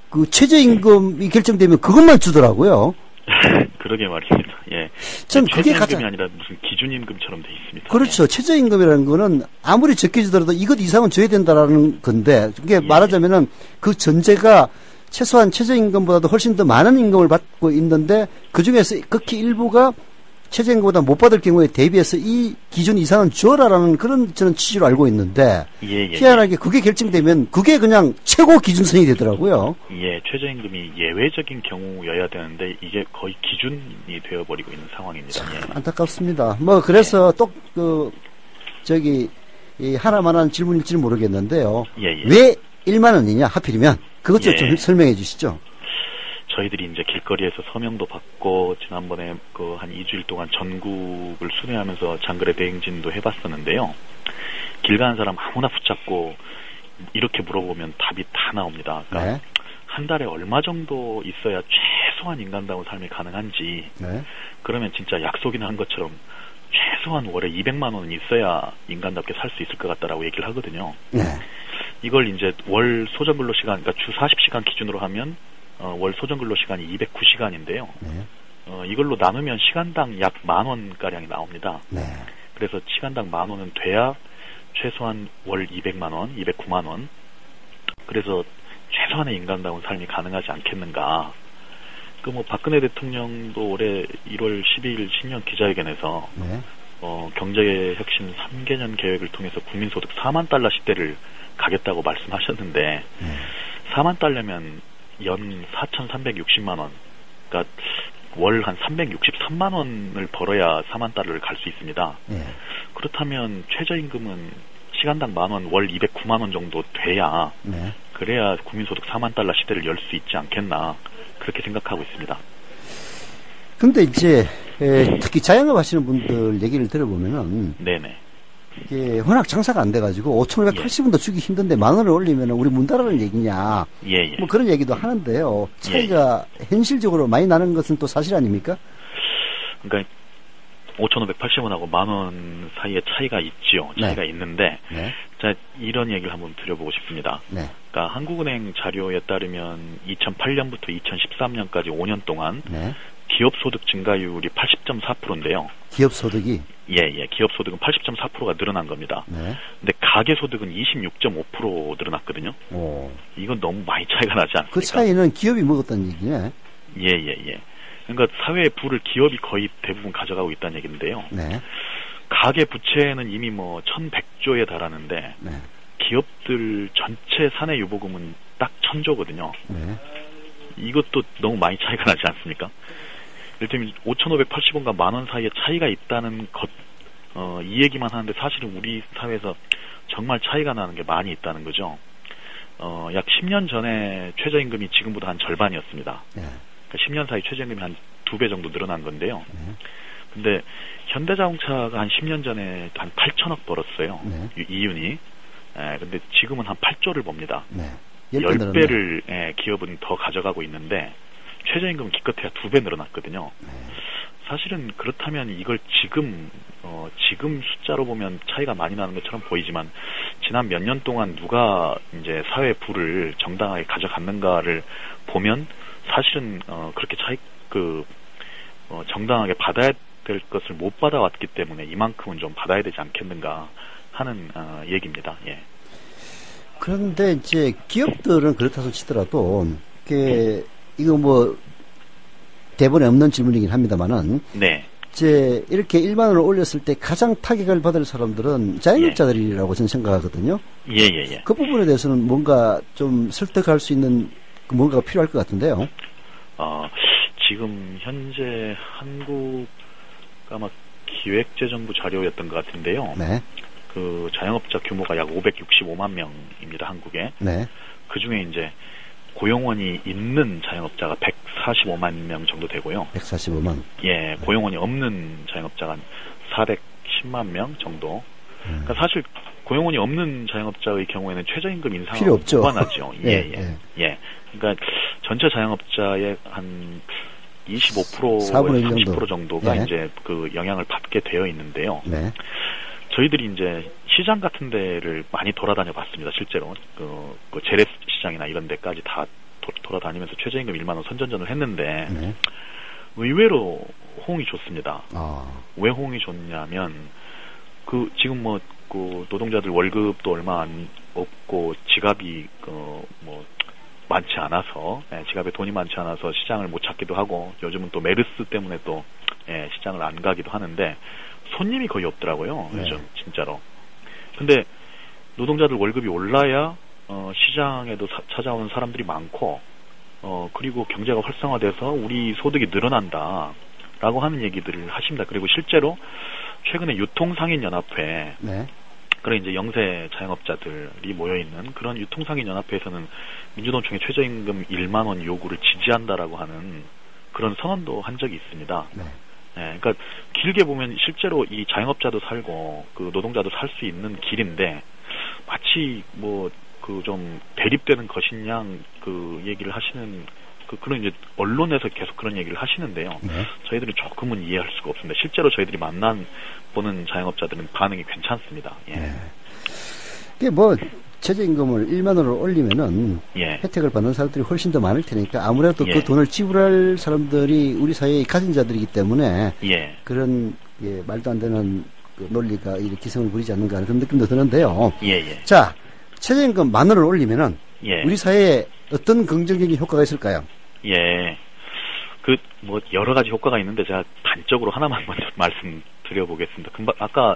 그 최저임금이 결정되면 그것만 주더라고요. 그러게 말입니다. 예. 전 그게 최저임금이 가장 아니라 무슨 기준임금처럼 돼 있습니다. 그렇죠. 최저임금이라는 거는 아무리 적게 주더라도 이것 이상은 줘야 된다라는 건데, 그게 말하자면은 그 전제가 최소한 최저임금보다도 훨씬 더 많은 임금을 받고 있는데 그 중에서 극히 일부가 최저임금보다 못 받을 경우에 대비해서 이 기준 이상은 줘라라는 그런 저는 취지로 알고 있는데, 희한하게 그게 결정되면 그게 그냥 최고 기준선이 되더라고요. 예, 최저임금이 예외적인 경우여야 되는데 이게 거의 기준이 되어버리고 있는 상황입니다. 예. 안타깝습니다. 뭐 그래서 또 이 하나만한 질문일지 모르겠는데요. 예. 왜 1만 원이냐 하필이면 그것 좀 설명해 주시죠. 저희들이 이제 길거리에서 서명도 받고 지난번에 그 한 2주일 동안 전국을 순회하면서 장거리 대행진도 해봤었는데요. 길 가는 사람 아무나 붙잡고 이렇게 물어보면 답이 다 나옵니다. 그러니까 한 달에 얼마 정도 있어야 최소한 인간다운 삶이 가능한지, 그러면 진짜 약속이나 한 것처럼 최소한 월에 200만 원은 있어야 인간답게 살 수 있을 것 같다라고 얘기를 하거든요. 이걸 이제 월 소정근로시간, 그러니까 주 40시간 기준으로 하면 월 소정근로시간이 209시간인데요. 이걸로 나누면 시간당 약 10,000원가량이 나옵니다. 그래서 시간당 10,000원은 돼야 최소한 월 200만원, 209만원. 그래서 최소한의 인간다운 삶이 가능하지 않겠는가. 뭐 박근혜 대통령도 올해 1월 12일 신년 기자회견에서 경제혁신 3개년 계획을 통해서 국민소득 4만 달러 시대를 가겠다고 말씀하셨는데 4만 달러면 연 4,360만 원. 그러니까 월 한 363만 원을 벌어야 4만 달러를 갈 수 있습니다. 예. 그렇다면 최저임금은 시간당 10,000원, 월 209만 원 정도 돼야 네. 그래야 국민소득 4만 달러 시대를 열 수 있지 않겠나 그렇게 생각하고 있습니다. 근데 이제 특히 자영업 하시는 분들 얘기를 들어보면은 네네. 이게 워낙 장사가 안 돼가지고 5,580원도 주기 힘든데 10,000원을 올리면 우리 문 닫으라는 얘기냐 예. 뭐 그런 얘기도 하는데요. 차이가 현실적으로 많이 나는 것은 또 사실 아닙니까? 그러니까 5,580원하고 10,000원 사이에 차이가 있지요. 차이가 있는데 네. 자 이런 얘기를 한번 드려보고 싶습니다. 네. 그러니까 한국은행 자료에 따르면 2008년부터 2013년까지 5년 동안 네. 기업소득 증가율이 80.4%인데요. 기업소득이? 예. 기업소득은 80.4%가 늘어난 겁니다. 네. 근데 가계소득은 26.5% 늘어났거든요. 오. 이건 너무 많이 차이가 나지 않습니까? 그 차이는 기업이 먹었다는 얘기네. 예. 그러니까 사회의 부를 기업이 거의 대부분 가져가고 있다는 얘기인데요. 네. 가계 부채는 이미 뭐 1,100조에 달하는데 네. 기업들 전체 사내 유보금은 딱 1,000조거든요. 네. 이것도 너무 많이 차이가 나지 않습니까? 일단 5,580원과 10,000원 사이에 차이가 있다는 것, 이 얘기만 하는데 사실은 우리 사회에서 정말 차이가 나는 게 많이 있다는 거죠. 약 10년 전에 최저임금이 지금보다 한 절반이었습니다. 네. 그러니까 10년 사이 최저임금이 한 2배 정도 늘어난 건데요. 네. 근데 현대자동차가 한 10년 전에 한 8천억 벌었어요. 네. 이윤이. 근데 지금은 한 8조를 법니다. 네. 10배를 기업은 더 가져가고 있는데 최저임금은 기껏해야 2배 늘어났거든요. 네. 사실은 그렇다면 이걸 지금 숫자로 보면 차이가 많이 나는 것처럼 보이지만 지난 몇 년 동안 누가 이제 사회 부를 정당하게 가져갔는가를 보면 사실은 그렇게 정당하게 받아야 될 것을 못 받아왔기 때문에 이만큼은 좀 받아야 되지 않겠는가 하는 얘기입니다. 예. 그런데 이제 기업들은 그렇다고 치더라도 이거 뭐 대본에 없는 질문이긴 합니다만은 네. 이제 이렇게 1만 원을 올렸을 때 가장 타격을 받을 사람들은 자영업자들이라고 저는 생각하거든요. 예. 그 부분에 대해서는 뭔가 좀 설득할 수 있는 뭔가가 필요할 것 같은데요. 지금 현재 한국 아마 기획재정부 자료였던 것 같은데요. 네. 그 자영업자 규모가 약 565만 명입니다, 한국에. 네. 그 중에 이제 고용원이 있는 자영업자가 145만 명 정도 되고요. 145만. 예, 고용원이 없는 자영업자가 410만 명 정도. 그러니까 사실 고용원이 없는 자영업자의 경우에는 최저임금 인상은 필요 없죠. 무관하죠. 예. 그러니까 전체 자영업자의 한 25%에서 30% 정도가 이제 그 영향을 받게 되어 있는데요. 네. 저희들이 이제 시장 같은 데를 많이 돌아다녀 봤습니다. 실제로 그 재래시 시장이나 이런 데까지 다 돌아다니면서 최저임금 1만 원 선전전을 했는데 네. 의외로 호응이 좋습니다. 아. 왜 호응이 좋냐면 지금 노동자들 월급도 얼마 안 없고 지갑이 많지 않아서 지갑에 돈이 많지 않아서 시장을 못 찾기도 하고 요즘은 또 메르스 때문에 또 시장을 안 가기도 하는데 손님이 거의 없더라고요. 네. 요즘 진짜로. 근데 노동자들 월급이 올라야 시장에도 찾아오는 사람들이 많고 그리고 경제가 활성화돼서 우리 소득이 늘어난다라고 하는 얘기들을 하십니다. 그리고 실제로 최근에 유통상인연합회 네. 그런 이제 영세 자영업자들이 모여있는 그런 유통상인연합회에서는 민주노총의 최저임금 1만 원 요구를 지지한다라고 하는 그런 선언도 한 적이 있습니다. 네. 그러니까 길게 보면 실제로 이 자영업자도 살고 그 노동자도 살 수 있는 길인데 마치 좀 대립되는 것이냐 그 얘기를 하시는 그런 이제 언론에서 계속 그런 얘기를 하시는데요. 네. 저희들은 조금은 이해할 수가 없습니다. 실제로 저희들이 보는 자영업자들은 반응이 괜찮습니다. 예. 네. 이게 최저임금을 1만 원을 올리면은 혜택을 받는 사람들이 훨씬 더 많을 테니까 아무래도 그 돈을 지불할 사람들이 우리 사회의 가진 자들이기 때문에 그런 말도 안 되는 그 논리가 이렇게 기승을 부리지 않는가 하는 그런 느낌도 드는데요. 자, 최저임금 10,000원을 올리면은 우리 사회에 어떤 긍정적인 효과가 있을까요? 여러 가지 효과가 있는데 제가 단적으로 하나만 먼저 말씀드려보겠습니다. 아까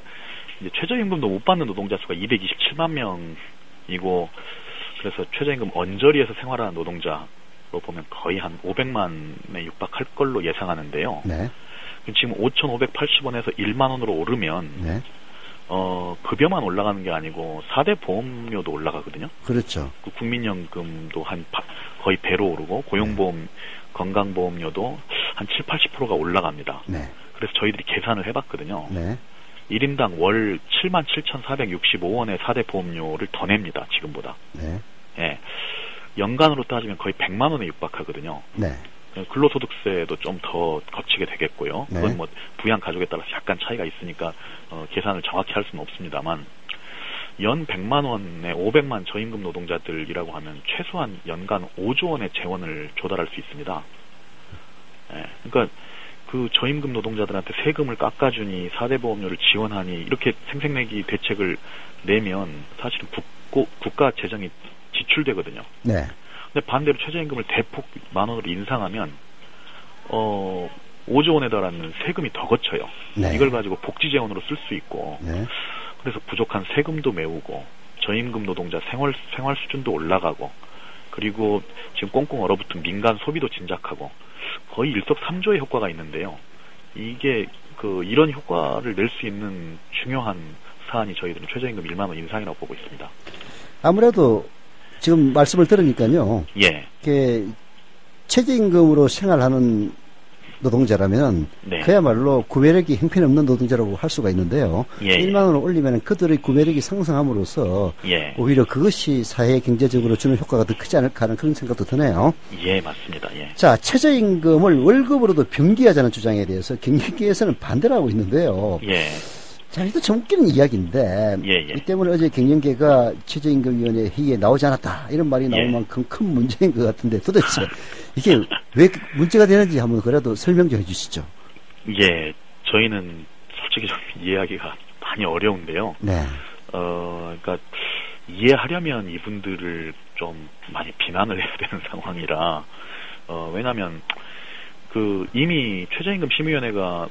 이제 최저임금도 못 받는 노동자 수가 227만 명이고, 그래서 최저임금 언저리에서 생활하는 노동자 보면 거의 한 500만에 육박할 걸로 예상하는데요. 네. 지금 5,580원에서 1만 원으로 오르면 네. 급여만 올라가는 게 아니고 4대 보험료도 올라가거든요. 그렇죠. 그 국민연금도 거의 배로 오르고 고용보험, 건강보험료도 한 7, 80%가 올라갑니다. 네. 그래서 저희들이 계산을 해봤거든요. 네. 1인당 월 77,465원의 4대 보험료를 더 냅니다. 지금보다. 네. 예. 연간으로 따지면 거의 100만 원에 육박하거든요. 네. 근로소득세도 좀 더 거치게 되겠고요. 네. 그건 뭐 부양 가족에 따라서 약간 차이가 있으니까 계산을 정확히 할 수는 없습니다만 연 100만 원에 500만 저임금 노동자들이라고 하면 최소한 연간 5조 원의 재원을 조달할 수 있습니다. 예. 그러니까 그 저임금 노동자들한테 세금을 깎아주니 4대 보험료를 지원하니 이렇게 생색내기 대책을 내면 사실은 국가 재정이 지출되거든요. 네. 근데 반대로 최저임금을 대폭 10,000원으로 인상하면 5조 원에 달하는 세금이 더 거쳐요. 네. 이걸 가지고 복지 재원으로 쓸 수 있고 네. 그래서 부족한 세금도 메우고 저임금 노동자 생활 수준도 올라가고 그리고 지금 꽁꽁 얼어붙은 민간 소비도 진작하고 거의 일석삼조의 효과가 있는데요. 이게 이런 효과를 낼 수 있는 중요한 사안이 저희들은 최저임금 1만 원 인상이라고 보고 있습니다. 아무래도 지금 말씀을 들으니까요. 예. 최저임금으로 생활하는 노동자라면 네. 그야말로 구매력이 형편없는 노동자라고 할 수가 있는데요. 예. 1만 원을 올리면 그들의 구매력이 상승함으로써 예. 오히려 그것이 사회 경제적으로 주는 효과가 더 크지 않을까 하는 그런 생각도 드네요. 예, 맞습니다. 예. 자, 최저임금을 월급으로도 병기하자는 주장에 대해서 경영계에서는 반대를 하고 있는데요. 예. 자, 이것도 좀 웃기는 이야기인데 예. 이 때문에 어제 경영계가 최저임금위원회 회의에 나오지 않았다 이런 말이 나올 예. 만큼 큰 문제인 것 같은데 도대체 이게 왜 문제가 되는지 한번 그래도 설명 좀 해주시죠. 예, 저희는 솔직히 좀 이해하기가 많이 어려운데요. 네. 그러니까 이해하려면 이분들을 좀 많이 비난을 해야 되는 상황이라 왜냐하면 이미 최저임금 심의위원회가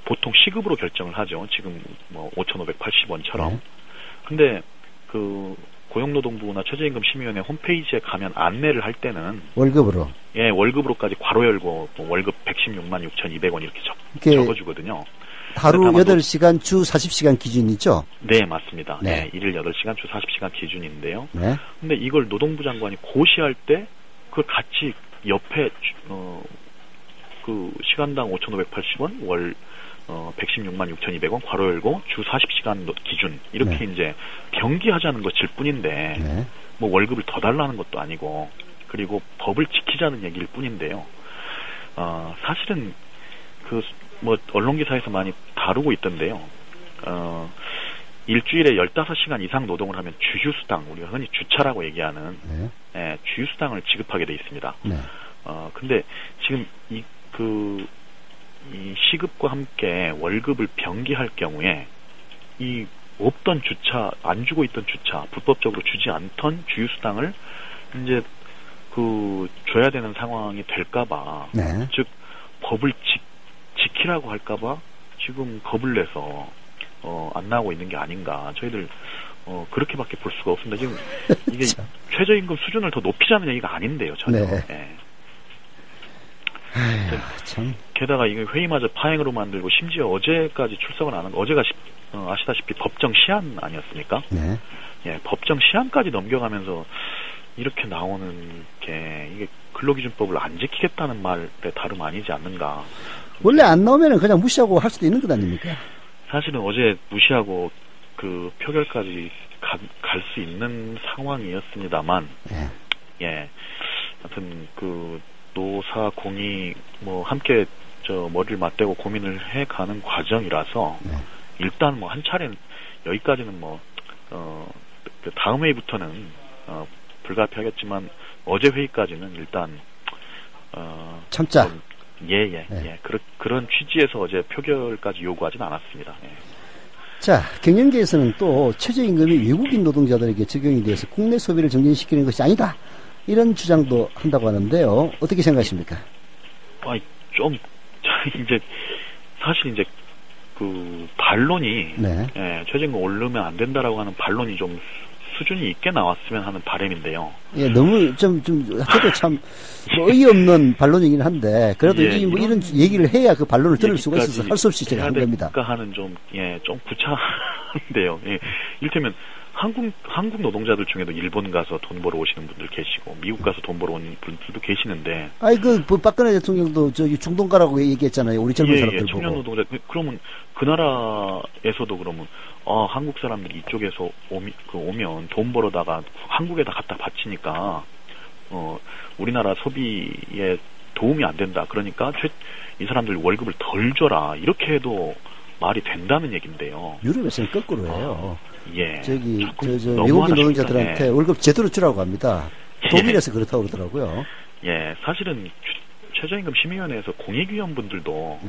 보통 시급으로 결정을 하죠. 지금 5,580원처럼. 네. 근데 고용노동부나 최저임금 심의위원회 홈페이지에 가면 안내를 할 때는 월급으로. 예, 월급으로까지 괄호 열고 월급 116만 6,200원 이렇게 적어주거든요. 하루 8시간 주 40시간 기준이죠? 네, 맞습니다. 네. 네, 일일 8시간 주 40시간 기준인데요. 네. 근데 이걸 노동부 장관이 고시할 때 그걸 같이 옆에 시간당 5,580원 월 116만 6,200원 괄호 열고 주 40시간 기준 이렇게 네. 이제 병기하자는 것일 뿐인데 네. 뭐 월급을 더 달라는 것도 아니고 그리고 법을 지키자는 얘기일 뿐인데요. 사실은 언론 기사에서 많이 다루고 있던데요. 일주일에 15시간 이상 노동을 하면 주휴수당, 우리가 흔히 주차라고 얘기하는 네. 주휴수당을 지급하게 돼 있습니다. 네. 근데 지금 이 시급과 함께 월급을 병기할 경우에 안 주고 있던 주차, 불법적으로 주지 않던 주휴수당을 이제 줘야 되는 상황이 될까봐, 네. 즉 법을 지키라고 할까봐 지금 겁을 내서 안 나오고 있는 게 아닌가. 저희들 그렇게밖에 볼 수가 없습니다. 지금 이게 최저임금 수준을 더 높이자는 얘기가 아닌데요, 전혀. 네. 네. 아유, 참. 게다가 이게 회의마저 파행으로 만들고 심지어 어제까지 출석을 안 한 어제가 아시다시피 법정 시한 아니었습니까? 네. 예, 법정 시한까지 넘겨가면서 이렇게 나오는 게 이게 근로기준법을 안 지키겠다는 말에 다름 아니지 않는가. 원래 안 나오면은 그냥 무시하고 할 수도 있는 것 아닙니까? 사실은 어제 무시하고 표결까지 갈 수 있는 상황이었습니다만, 네. 예, 하여튼 노사 공이 함께 머리를 맞대고 고민을 해가는 과정이라서 네. 일단 한 차례 여기까지는 다음 회의부터는 불가피하겠지만 어제 회의까지는 일단 참자. 예. 그런 취지에서 어제 표결까지 요구하진 않았습니다. 예. 자, 경영계에서는 또 최저임금이 외국인 노동자들에게 적용이 돼서 국내 소비를 정진시키는 것이 아니다. 이런 주장도 한다고 하는데요. 어떻게 생각하십니까? 사실 반론이, 네. 예, 최저임금 오르면 안 된다라고 하는 반론이 좀 수준이 있게 나왔으면 하는 바람인데요. 예, 너무 저도 참 뭐 어이없는 반론이긴 한데 그래도 예, 뭐 이런 얘기를 해야 그 반론을 들을 수가 있어서 할 수 없이 제가 한 겁니다. 하는 좀 구차한데요. 예, 이를테면 한국 노동자들 중에도 일본 가서 돈 벌어 오시는 분들 계시고 미국 가서 돈 벌어 오는 분들도 계시는데. 뭐 박근혜 대통령도 저기 중동 가라고 얘기했잖아요. 우리 젊은 사람들 보고. 청년 노동자. 그러면 그 나라에서도 그러면 한국 사람들이 이쪽에서 오면 돈 벌어다가 한국에다 갖다 바치니까 우리나라 소비에 도움이 안 된다. 그러니까 이 사람들 월급을 덜 줘라. 이렇게 해도 말이 된다는 얘긴데요. 유럽에서는 거꾸로 해요. 예. 외국인 노동자들한테 월급 제대로 주라고 합니다. 독일에서 그렇다고 그러더라고요. 예, 사실은 최저임금 심의위원회에서 공익위원분들도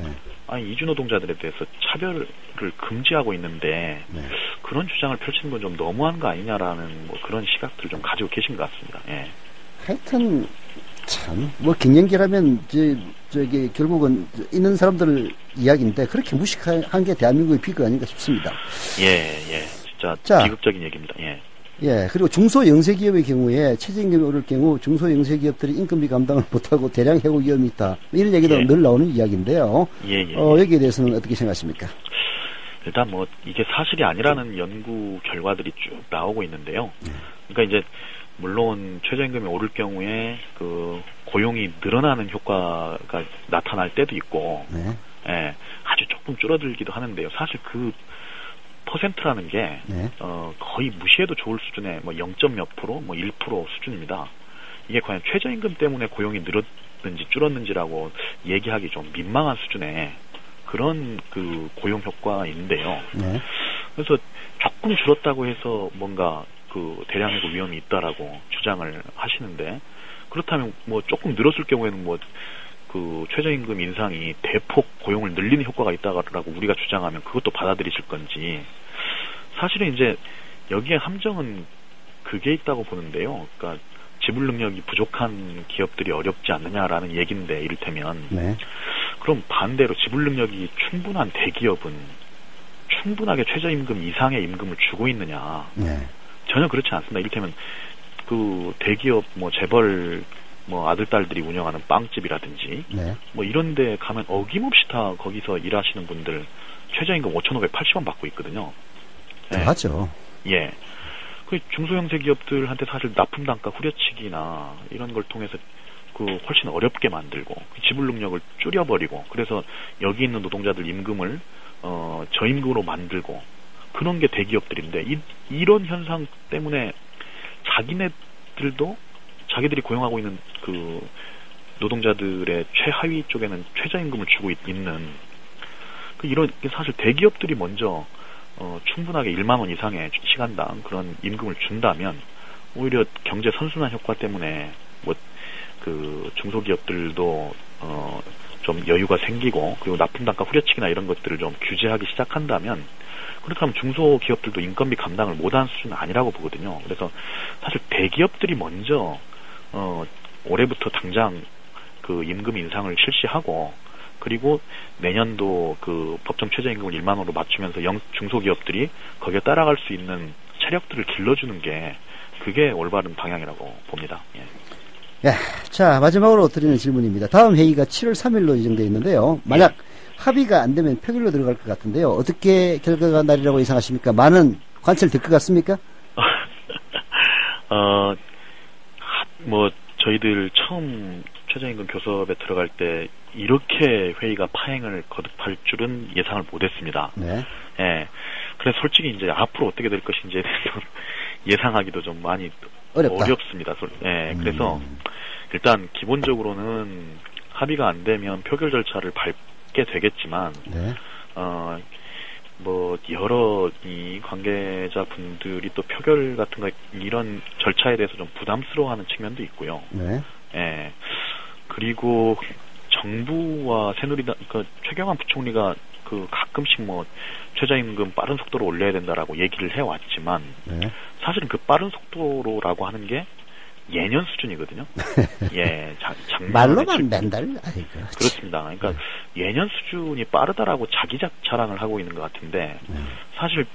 이주 노동자들에 대해서 차별을 금지하고 있는데 그런 주장을 펼치는 건 좀 너무한 거 아니냐라는 뭐 그런 시각들을 좀 가지고 계신 것 같습니다. 예. 하여튼 참 뭐 갱년기라면 저기 결국은 있는 사람들 이야기인데 그렇게 무식한 게 대한민국의 비극 아닌가 싶습니다. 예. 진짜 비극적인 얘기입니다. 예. 예, 그리고 중소영세기업의 경우에 최저임금이 오를 경우 중소영세기업들이 인건비 감당을 못하고 대량 해고 위험이 있다. 이런 얘기도 늘 나오는 이야기인데요. 여기에 대해서는 어떻게 생각하십니까? 일단 뭐 이게 사실이 아니라는 연구 결과들이 쭉 나오고 있는데요. 그러니까 이제 물론 최저임금이 오를 경우에 그 고용이 늘어나는 효과가 나타날 때도 있고, 예, 아주 조금 줄어들기도 하는데요. 사실 그 퍼센트라는 게 거의 무시해도 좋을 수준의 뭐 0.몇 프로, 뭐 1% 수준입니다. 이게 과연 최저임금 때문에 고용이 늘었는지 줄었는지라고 얘기하기 좀 민망한 수준의 그런 그 고용 효과인데요. 그래서 조금 줄었다고 해서 뭔가 그 대량 해고 위험이 있다라고 주장을 하시는데, 그렇다면 뭐 조금 늘었을 경우에는 뭐 그 최저임금 인상이 대폭 고용을 늘리는 효과가 있다라고 우리가 주장하면 그것도 받아들이실 건지. 사실은 이제 여기에 함정은 그게 있다고 보는데요. 그러니까 지불 능력이 부족한 기업들이 어렵지 않느냐라는 얘기인데, 이를테면 그럼 반대로 지불 능력이 충분한 대기업은 충분하게 최저임금 이상의 임금을 주고 있느냐? 전혀 그렇지 않습니다. 이를테면 그 대기업 뭐 재벌 뭐 아들딸들이 운영하는 빵집이라든지 뭐 이런 데 가면 어김없이 다 거기서 일하시는 분들 최저임금 5,580원 받고 있거든요. 하죠. 예. 그 중소형제 기업들한테 사실 납품 단가 후려치기나 이런 걸 통해서 그 훨씬 어렵게 만들고 그 지불 능력을 줄여버리고, 그래서 여기 있는 노동자들 임금을 저임금으로 만들고, 그런 게 대기업들인데 이런 현상 때문에 자기들이 고용하고 있는 그 노동자들의 최하위 쪽에는 최저임금을 주고 있는 이런 사실 대기업들이 먼저 충분하게 1만 원 이상의 시간당 그런 임금을 준다면 오히려 경제 선순환 효과 때문에 뭐 그 중소기업들도 좀 여유가 생기고, 그리고 납품 단가 후려치기나 이런 것들을 좀 규제하기 시작한다면, 그렇다면 중소기업들도 인건비 감당을 못한 수준은 아니라고 보거든요. 그래서 사실 대기업들이 먼저 올해부터 당장 그 임금 인상을 실시하고, 그리고 내년도 그 법정 최저임금을 1만 원으로 맞추면서 중소기업들이 거기에 따라갈 수 있는 체력들을 길러주는 게 그게 올바른 방향이라고 봅니다. 예. 자, 마지막으로 드리는 질문입니다. 다음 회의가 7월 3일로 예정되어 있는데요. 만약 합의가 안 되면 표결로 들어갈 것 같은데요. 어떻게 결과가 날이라고 예상하십니까? 많은 관철 될 것 같습니까? 뭐 저희들 처음 최저임금 교섭에 들어갈 때 이렇게 회의가 파행을 거듭할 줄은 예상을 못했습니다. 예. 그래서 솔직히 이제 앞으로 어떻게 될 것인지에 대해서 예상하기도 좀 많이 어렵습니다. 예. 그래서 일단 기본적으로는 합의가 안 되면 표결 절차를 밟게 되겠지만, 뭐 여러 이 관계자 분들이 또 표결 같은 거 이런 절차에 대해서 좀 부담스러워하는 측면도 있고요. 예. 그리고 정부와 새누리당, 그러니까 최경환 부총리가 그 가끔씩 뭐 최저임금 빠른 속도로 올려야 된다라고 얘기를 해왔지만, 사실은 그 빠른 속도로라고 하는 게 예년 수준이거든요. 예, 말로만 맨날. 그렇습니다. 그러니까 예년 수준이 빠르다라고 자기 자랑을 하고 있는 것 같은데, 사실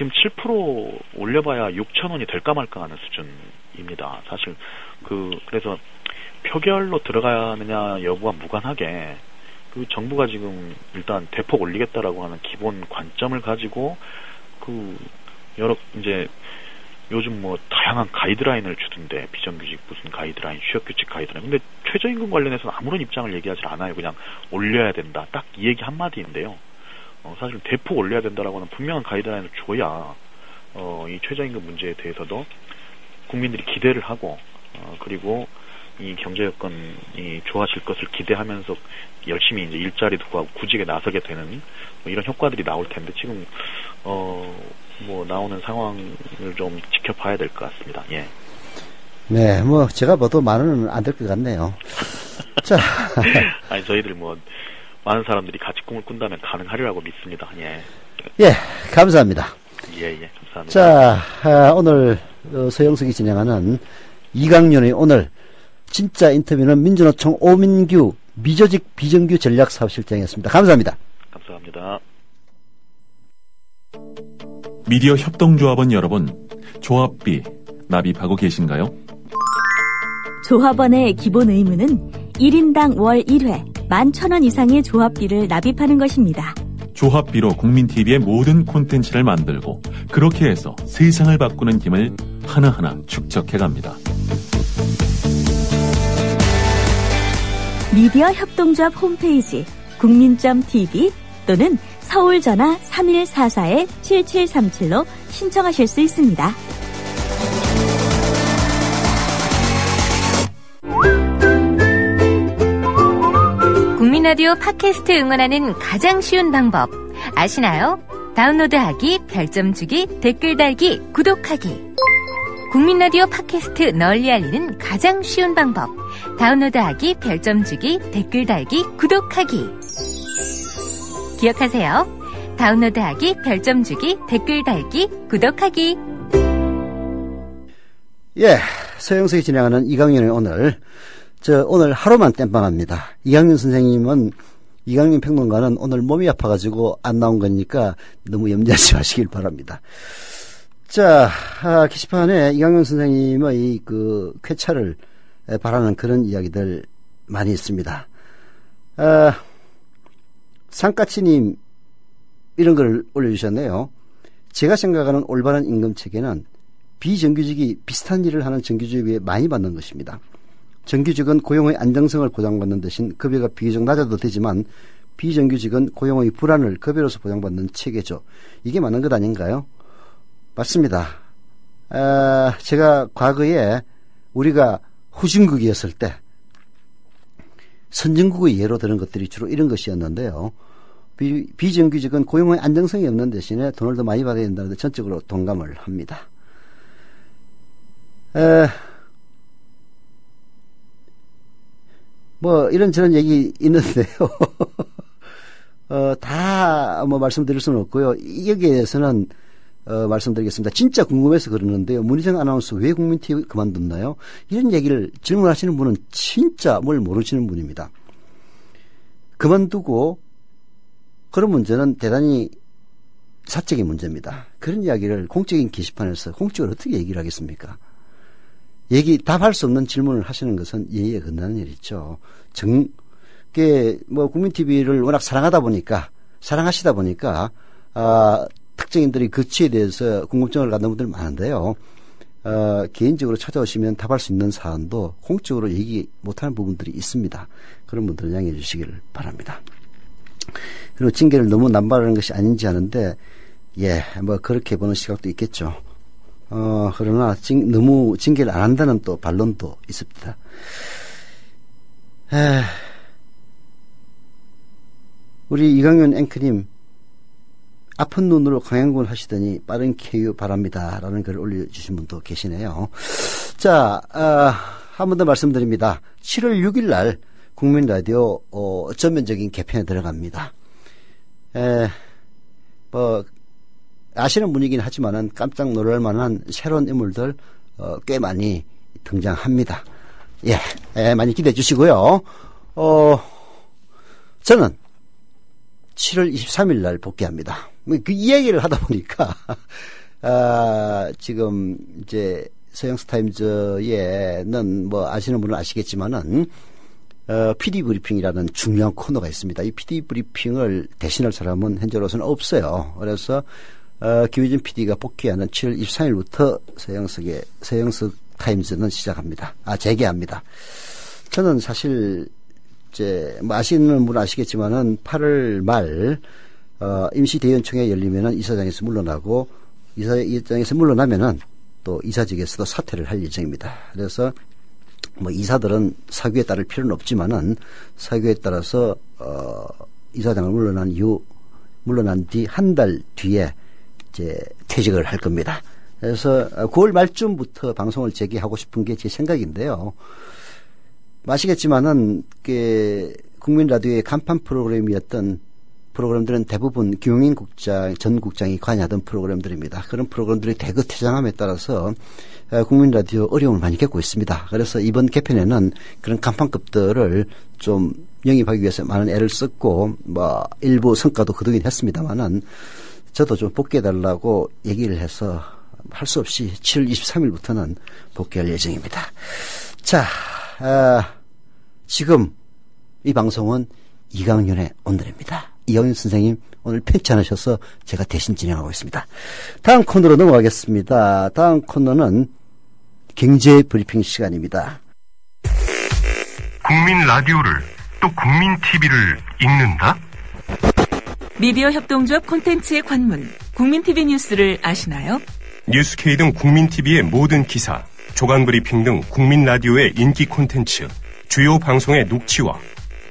지금 7% 올려봐야 6,000원이 될까 말까 하는 수준입니다. 사실 그래서 표결로 들어가느냐 여부와 무관하게 그 정부가 지금 일단 대폭 올리겠다라고 하는 기본 관점을 가지고 여러 이제 요즘 뭐 다양한 가이드라인을 주던데 비정규직 무슨 가이드라인, 취업규칙 가이드라인. 근데 최저임금 관련해서는 아무런 입장을 얘기하지 않아요. 그냥 올려야 된다. 딱 이 얘기 한마디인데요. 사실 대폭 올려야 된다라고 하는 분명한 가이드라인을 줘야 이 최저임금 문제에 대해서도 국민들이 기대를 하고 그리고 이 경제 여건이 좋아질 것을 기대하면서 열심히 이제 일자리도 구하고 구직에 나서게 되는 뭐 이런 효과들이 나올 텐데 지금 뭐 나오는 상황을 좀 지켜봐야 될 것 같습니다. 예. 네, 뭐 제가 봐도 만 원은 안 될 것 같네요. 자, 아니 저희들 뭐 많은 사람들이 같이 꿈을 꾼다면 가능하리라고 믿습니다. 예. 예, 감사합니다. 예, 감사합니다. 자, 오늘 서영석이 진행하는 이강윤의 오늘 진짜 인터뷰는 민주노총 오민규 미조직 비정규 전략사업실장이었습니다. 감사합니다. 감사합니다. 미디어 협동조합원 여러분, 조합비 납입하고 계신가요? 조합원의 기본 의무는 1인당 월 1회 11,000원 이상의 조합비를 납입하는 것입니다. 조합비로 국민TV의 모든 콘텐츠를 만들고 그렇게 해서 세상을 바꾸는 힘을 하나하나 축적해갑니다. 미디어 협동조합 홈페이지 국민.tv 또는 서울 전화 3144-7737로 신청하실 수 있습니다. 국민라디오 팟캐스트 응원하는 가장 쉬운 방법 아시나요? 다운로드하기, 별점 주기, 댓글 달기, 구독하기. 국민라디오 팟캐스트 널리 알리는 가장 쉬운 방법 다운로드하기, 별점 주기, 댓글 달기, 구독하기. 기억하세요. 다운로드하기, 별점 주기, 댓글 달기, 구독하기. 예, 서영석이 진행하는 이강윤의 오늘 하루만 땜빵합니다. 이강윤 선생님은, 이강윤 평론가는 오늘 몸이 아파가지고 안 나온 거니까 너무 염려하지 마시길 바랍니다. 자, 게시판에 이강윤 선생님의 쾌차를 바라는 그런 이야기들 많이 있습니다. 상까치님, 이런 걸 올려주셨네요. 제가 생각하는 올바른 임금 체계는 비정규직이 비슷한 일을 하는 정규직에 비해 많이 받는 것입니다. 정규직은 고용의 안정성을 보장받는 대신 급여가 비교적 낮아도 되지만 비정규직은 고용의 불안을 급여로서 보장받는 체계죠. 이게 맞는 것 아닌가요? 맞습니다. 제가 과거에 우리가 후진국이었을 때 선진국의 예로 드는 것들이 주로 이런 것이었는데요. 비정규직은 고용의 안정성이 없는 대신에 돈을 더 많이 받아야 된다는 데 전적으로 동감을 합니다. 뭐 이런저런 얘기 있는데요. 다 말씀드릴 수는 없고요. 여기에 대해서는 말씀드리겠습니다. 진짜 궁금해서 그러는데요. 문희정 아나운서 왜 국민TV 그만뒀나요? 이런 얘기를 질문하시는 분은 진짜 뭘 모르시는 분입니다. 그만두고 그런 문제는 대단히 사적인 문제입니다. 그런 이야기를 공적인 게시판에서 공적으로 어떻게 얘기를 하겠습니까? 답할 수 없는 질문을 하시는 것은 예의에 건너는 일이죠. 국민TV를 워낙 사랑하시다 보니까, 특정인들이 그 취에 대해서 궁금증을 갖는 분들이 많은데요. 개인적으로 찾아오시면 답할 수 있는 사안도 공적으로 얘기 못하는 부분들이 있습니다. 그런 분들은 양해해 주시기를 바랍니다. 그리고 징계를 너무 남발하는 것이 아닌지 하는데, 그렇게 보는 시각도 있겠죠. 그러나 너무 징계를 안 한다는 또 반론도 있습니다. 우리 이강윤 앵커님, 아픈 눈으로 강행군 하시더니 빠른 쾌유 바랍니다. 라는 글을 올려주신 분도 계시네요. 자, 한 번 더 말씀드립니다. 7월 6일 날 국민라디오 전면적인 개편에 들어갑니다. 아시는 분이긴 하지만은 깜짝 놀랄 만한 새로운 인물들 꽤 많이 등장합니다. 많이 기대해 주시고요. 저는 7월 23일 날 복귀합니다. 그 이야기를 하다 보니까 지금 이제 서영스 타임즈에는 뭐 아시는 분은 아시겠지만은 PD 브리핑이라는 중요한 코너가 있습니다. 이 PD 브리핑을 대신할 사람은 현재로서는 없어요. 그래서 김유진 PD가 복귀하는 7월 23일부터 서영스 타임즈는 시작합니다. 재개합니다. 저는 사실 이제 뭐 아시는 분은 아시겠지만은 8월 말 임시대의원총회 열리면은 이사장에서 물러나고 이사장에서 물러나면은 또 이사직에서도 사퇴를 할 예정입니다. 그래서 뭐 이사들은 사규에 따를 필요는 없지만은 사규에 따라서 이사장을 물러난 뒤 한 달 뒤에 이제 퇴직을 할 겁니다. 그래서 9월 말쯤부터 방송을 재개하고 싶은 게 제 생각인데요. 아시겠지만은 그 국민 라디오의 간판 프로그램이었던 프로그램들은 대부분 김용인 전 국장이 관여하던 프로그램들입니다. 그런 프로그램들이 대거 퇴장함에 따라서 국민 라디오 어려움을 많이 겪고 있습니다. 그래서 이번 개편에는 그런 간판급들을 좀 영입하기 위해서 많은 애를 썼고 뭐 일부 성과도 거두긴 했습니다만은 저도 좀 복귀해달라고 얘기를 해서 할 수 없이 7월 23일부터는 복귀할 예정입니다. 자, 지금 이 방송은 이강윤의 오늘입니다. 이강윤 선생님 오늘 편찮으셔서 제가 대신 진행하고 있습니다. 다음 코너로 넘어가겠습니다. 다음 코너는 경제 브리핑 시간입니다. 국민 라디오를 또 국민 TV를 읽는다? 미디어 협동조합 콘텐츠의 관문 국민TV 뉴스를 아시나요? 뉴스K 등 국민TV의 모든 기사, 조간 브리핑 등 국민 라디오의 인기 콘텐츠, 주요 방송의 녹취와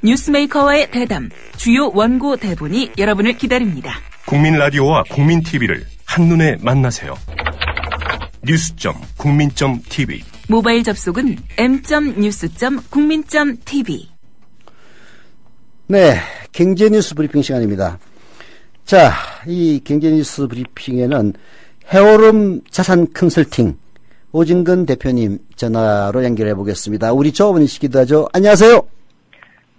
뉴스메이커와의 대담, 주요 원고 대본이 여러분을 기다립니다. 국민 라디오와 국민 TV를 한눈에 만나세요. news.국민.tv 모바일 접속은 m.news.국민.tv. 네, 경제뉴스 브리핑 시간입니다. 자, 이 경제뉴스 브리핑에는 해오름 자산 컨설팅 오진근 대표님 전화로 연결해 보겠습니다. 우리 조합원이시기도 하죠. 안녕하세요.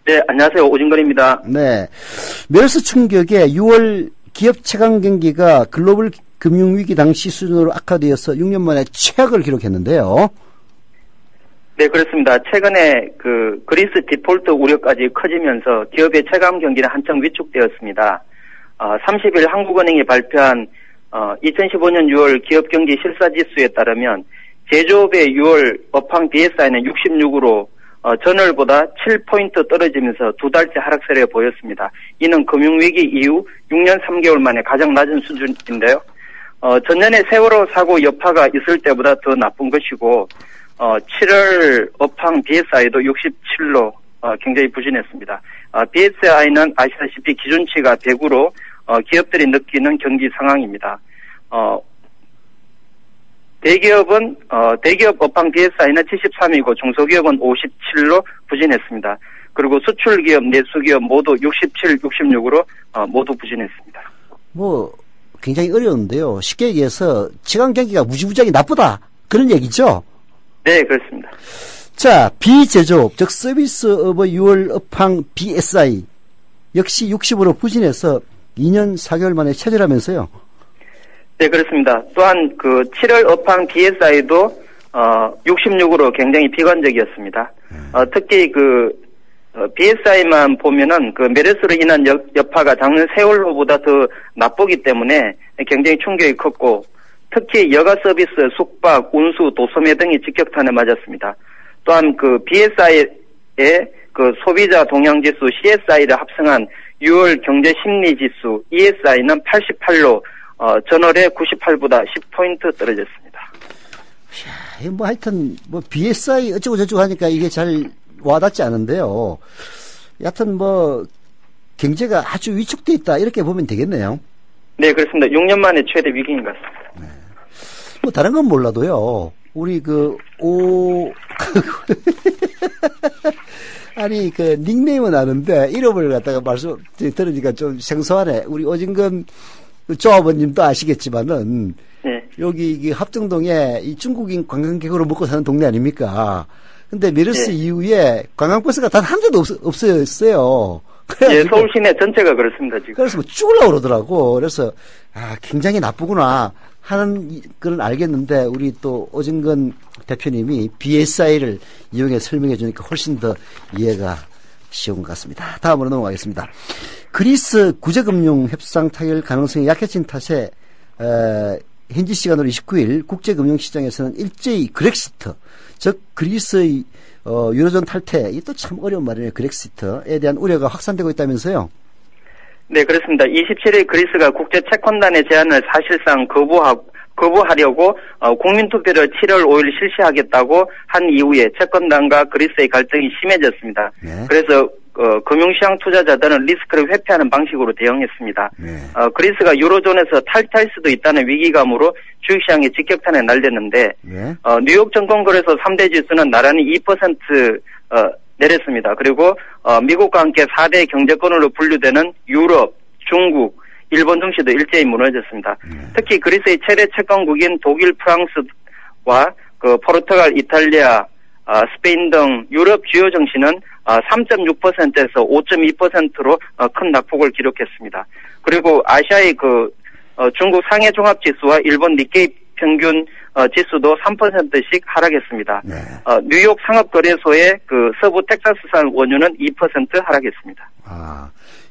네, 안녕하세요. 오진근입니다. 네, 메르스 충격에 6월 기업 채광 경기가 글로벌 금융위기 당시 수준으로 악화되어서 6년 만에 최악을 기록했는데요. 네, 그렇습니다. 최근에 그 그리스 디폴트 우려까지 커지면서 기업의 채광 경기는 한층 위축되었습니다. 30일 한국은행이 발표한 2015년 6월 기업 경기 실사지수에 따르면 제조업의 6월 업황 BSI는 66으로 전월보다 7포인트 떨어지면서 두 달째 하락세를 보였습니다. 이는 금융위기 이후 6년 3개월 만에 가장 낮은 수준인데요. 전년에 세월호 사고 여파가 있을 때보다 더 나쁜 것이고 7월 업황 BSI도 67로 굉장히 부진했습니다. BSI는 아시다시피 기준치가 100으로 기업들이 느끼는 경기 상황입니다. 대기업 업황 BSI는 73이고 중소기업은 57로 부진했습니다. 그리고 수출기업, 내수기업 모두 67, 66으로 모두 부진했습니다. 뭐 굉장히 어려운데요. 쉽게 얘기해서 채광 경기가 무지무지하게 나쁘다 그런 얘기죠? 네, 그렇습니다. 자, 비제조업 즉 서비스업의 6월 업황 BSI 역시 60으로 부진해서 2년 4개월 만에 체결하면서요. 네, 그렇습니다. 또한 그 7월 업황 BSI도 66으로 굉장히 비관적이었습니다. 특히 그 BSI만 보면은 그 메르스로 인한 여파가 작년 세월호보다 더 나쁘기 때문에 굉장히 충격이 컸고, 특히 여가 서비스, 숙박, 운수, 도소매 등이 직격탄을 맞았습니다. 또한 그 BSI의 그 소비자 동향지수 CSI를 합성한 6월 경제 심리 지수 ESI는 88로 전월에 98보다 10포인트 떨어졌습니다. 뭐 하여튼 뭐 BSI 어쩌고 저쩌고 하니까 이게 잘 와닿지 않은데요. 여하튼 뭐 경제가 아주 위축돼 있다 이렇게 보면 되겠네요. 네, 그렇습니다. 6년 만에 최대 위기인 것 같습니다. 네. 뭐 다른 건 몰라도요. 우리 아니 그 닉네임은 아는데 이름을 갖다가 들으니까 좀 생소하네. 우리 오진근 조합원님도 아시겠지만은 네. 여기 합정동에 이 중국인 관광객으로 먹고 사는 동네 아닙니까? 근데 메르스 예. 이후에 관광버스가 단 한 대도 없어졌어요. 예, 서울 시내 전체가 그렇습니다, 지금. 그래서 뭐 죽으려고 그러더라고. 그래서, 굉장히 나쁘구나 하는 걸 알겠는데, 우리 또 오진건 대표님이 BSI를 이용해 설명해 주니까 훨씬 더 이해가 쉬운 것 같습니다. 다음으로 넘어가겠습니다. 그리스 구제금융 협상 타결 가능성이 약해진 탓에, 현지 시간으로 29일 국제금융시장에서는 일제히 그렉시트, 즉 그리스의 유로존 탈퇴, 이 또 참 어려운 말이네요. 그렉시트에 대한 우려가 확산되고 있다면서요? 네, 그렇습니다. 27일 그리스가 국제 채권단의 제안을 사실상 거부하려고 국민투표를 7월 5일 실시하겠다고 한 이후에 채권단과 그리스의 갈등이 심해졌습니다. 네. 그래서 금융시장 투자자들은 리스크를 회피하는 방식으로 대응했습니다. 네. 그리스가 유로존에서 탈퇴할 수도 있다는 위기감으로 주식시장에 직격탄을 날렸는데 네. 뉴욕 증권거래소 3대 지수는 나란히 2% 내렸습니다. 그리고 미국과 함께 4대 경제권으로 분류되는 유럽, 중국, 일본 증시도 일제히 무너졌습니다. 특히 그리스의 최대 채권국인 독일, 프랑스와 포르투갈, 이탈리아, 스페인 등 유럽 주요 증시는 3.6%에서 5.2%로 큰 낙폭을 기록했습니다. 그리고 아시아의 중국 상해 종합지수와 일본 니케이 평균 지수도 3%씩 하락했습니다. 네. 뉴욕 상업거래소의 서부 텍사스산 원유는 2% 하락했습니다.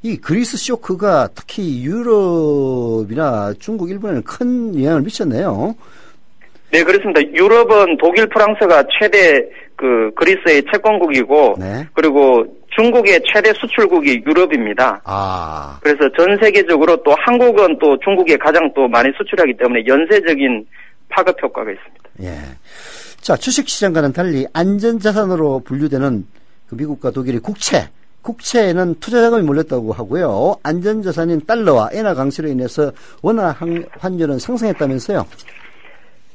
이 그리스 쇼크가 특히 유럽이나 중국, 일본에는 큰 영향을 미쳤네요. 네, 그렇습니다. 유럽은 독일, 프랑스가 최대 그리스의 채권국이고, 네. 그리고 중국의 최대 수출국이 유럽입니다. 그래서 전 세계적으로 또 한국은 또 중국에 가장 또 많이 수출하기 때문에 연쇄적인 파급 효과가 있습니다. 예. 자, 주식시장과는 달리 안전자산으로 분류되는 미국과 독일의 국채에는 투자자금이 몰렸다고 하고요. 안전자산인 달러와 엔화 강세로 인해서 원화 환율은 상승했다면서요?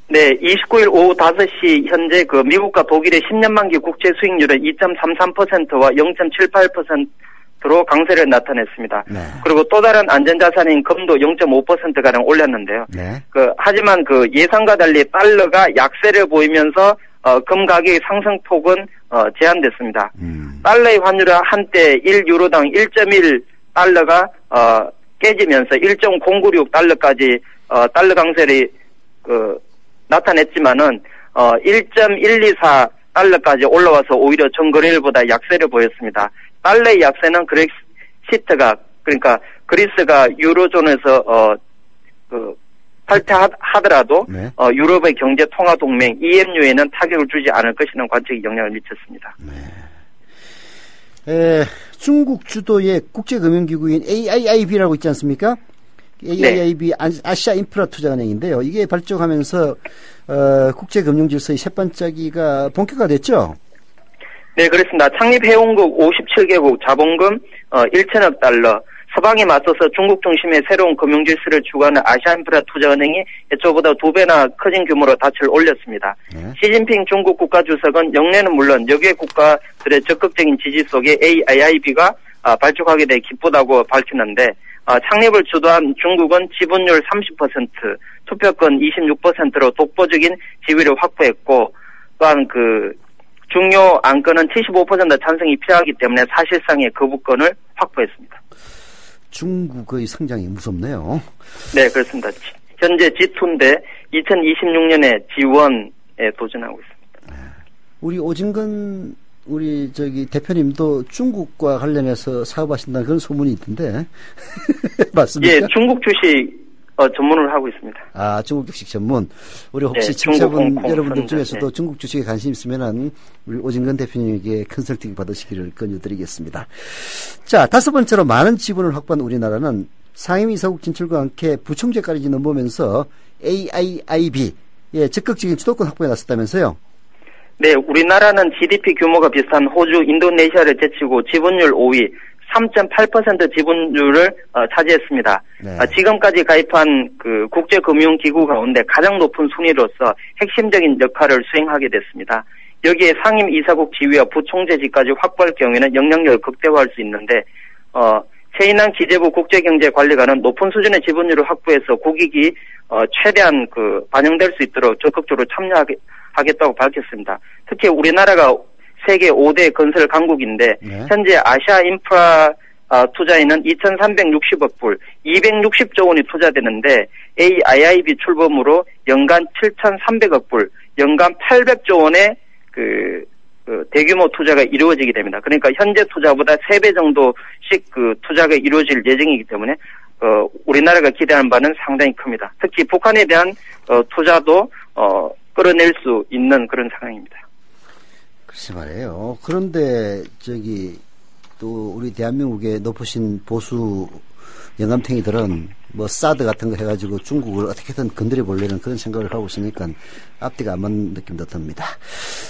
네, 29일 오후 5시 현재 미국과 독일의 10년 만기 국채 수익률은 2.33%와 0.78%로 강세를 나타냈습니다. 네. 그리고 또 다른 안전자산인 금도 0.5%가량 올렸는데요. 네. 하지만 예상과 달리 달러가 약세를 보이면서 금 가격의 상승폭은 제한됐습니다. 달러의 환율은 한때 1유로당 1.1 달러가 깨지면서 1.096 달러까지 달러 강세를 나타냈지만은 1.124 달러까지 올라와서 오히려 전거래일보다 약세를 보였습니다. 달러의 약세는 그렉시트가, 그러니까 그리스가 유로존에서 탈퇴하더라도 네. 유럽의 경제 통화 동맹 EMU에는 타격을 주지 않을 것이라는 관측이 영향을 미쳤습니다. 중국 주도의 국제금융기구인 AIIB라고 있지 않습니까? AIIB 네. 아시아 인프라 투자은행인데요. 이게 발족하면서 국제금융질서의 새 반짝이가 본격화됐죠? 네, 그렇습니다. 창립회원국 57개국, 자본금 1천억 달러, 서방에 맞서서 중국 중심의 새로운 금융질서를 추구하는 아시아인프라 투자은행이 예초보다 2배나 커진 규모로 닻을 올렸습니다. 네. 시진핑 중국 국가주석은 영내는 물론 여객 국가들의 적극적인 지지 속에 AIIB가 발족하게 돼 기쁘다고 밝혔는데 창립을 주도한 중국은 지분율 30%, 투표권 26%로 독보적인 지위를 확보했고 또한 중요 안건은 75% 찬성이 필요하기 때문에 사실상의 거부권을 확보했습니다. 중국의 성장이 무섭네요. 네, 그렇습니다. 현재 G2인데 2026년에 G1에 도전하고 있습니다. 우리 오진건 대표님도 중국과 관련해서 사업하신다는 그런 소문이 있던데 맞습니까? 예, 중국 주식 전문을 하고 있습니다. 중국 주식 전문. 우리 혹시 청취자분 여러분들 중에서도 중국 주식에 관심 있으면은 우리 오진건 대표님에게 컨설팅 받으시기를 권유드리겠습니다. 자, 5번째로 많은 지분을 확보한 우리나라는 상임이사국 진출과 함께 부총재까지 넘보면서 AIIB에 적극적인 주도권 확보에 나섰다면서요? 네, 우리나라는 GDP 규모가 비슷한 호주, 인도네시아를 제치고 지분율 5위, 3.8% 지분율을 차지했습니다. 네. 지금까지 가입한 국제금융기구 가운데 가장 높은 순위로서 핵심적인 역할을 수행하게 됐습니다. 여기에 상임이사국 지위와 부총재직까지 확보할 경우에는 영향력을 극대화할 수 있는데 최인환 기재부 국제경제관리관은 높은 수준의 지분율을 확보해서 국익이 최대한 반영될 수 있도록 적극적으로 참여하겠다고 밝혔습니다. 특히 우리나라가 세계 5대 건설 강국인데 네. 현재 아시아 인프라 투자에는 2,360억 불, 260조 원이 투자되는데 AIIB 출범으로 연간 7,300억 불, 연간 800조 원의 그 대규모 투자가 이루어지게 됩니다. 그러니까 현재 투자보다 3배 정도씩 그 투자가 이루어질 예정이기 때문에 우리나라가 기대하는 바는 상당히 큽니다. 특히 북한에 대한 투자도 끌어낼 수 있는 그런 상황입니다. 글쎄 말이에요. 그런데 또 우리 대한민국의 높으신 보수 영감탱이들은 뭐 사드 같은 거 해가지고 중국을 어떻게든 건드려 보려는 그런 생각을 하고 있으니까 앞뒤가 안 맞는 느낌도 듭니다.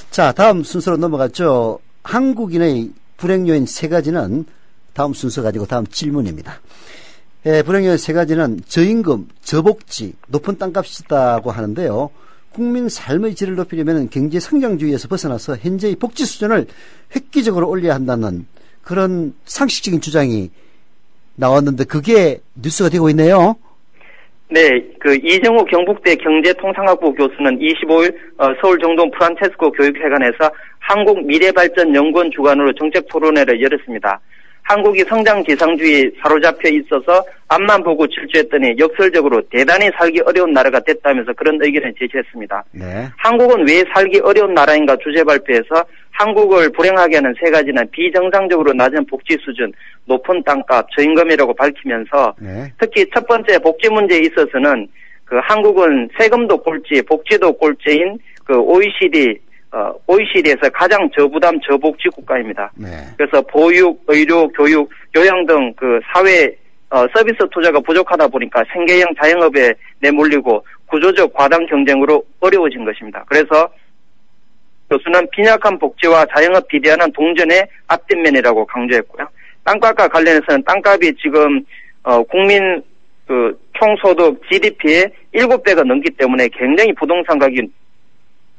자, 다음 순서로 넘어갔죠. 한국인의 불행 요인 3가지는 다음 순서 가지고 다음 질문입니다. 불행 요인 3가지는 저임금, 저복지, 높은 땅값이다고 하는데요. 국민 삶의 질을 높이려면 경제 성장주의에서 벗어나서 현재의 복지 수준을 획기적으로 올려야 한다는 그런 상식적인 주장이 나왔는데 그게 뉴스가 되고 있네요. 네, 이정우 경북대 경제통상학부 교수는 25일 서울 정동 프란체스코 교육회관에서 한국미래발전연구원 주관으로 정책 토론회를 열었습니다. 한국이 성장 지상주의에 사로잡혀 있어서 앞만 보고 질주했더니 역설적으로 대단히 살기 어려운 나라가 됐다면서 그런 의견을 제시했습니다. 네. 한국은 왜 살기 어려운 나라인가 주제 발표에서 한국을 불행하게 하는 3가지는 비정상적으로 낮은 복지 수준, 높은 땅값, 저임금이라고 밝히면서 네. 특히 첫 번째 복지 문제에 있어서는 한국은 세금도 꼴찌, 복지도 꼴찌인 OECD에서 가장 저부담 저복지 국가입니다. 네. 그래서 보육, 의료, 교육, 요양 등 사회 서비스 투자가 부족하다 보니까 생계형 자영업에 내몰리고 구조적 과당 경쟁으로 어려워진 것입니다. 그래서 교수는 빈약한 복지와 자영업 비대화는 동전의 앞뒷면이라고 강조했고요. 땅값과 관련해서는 땅값이 지금 국민 총소득 GDP의 7배가 넘기 때문에 굉장히 부동산 가격이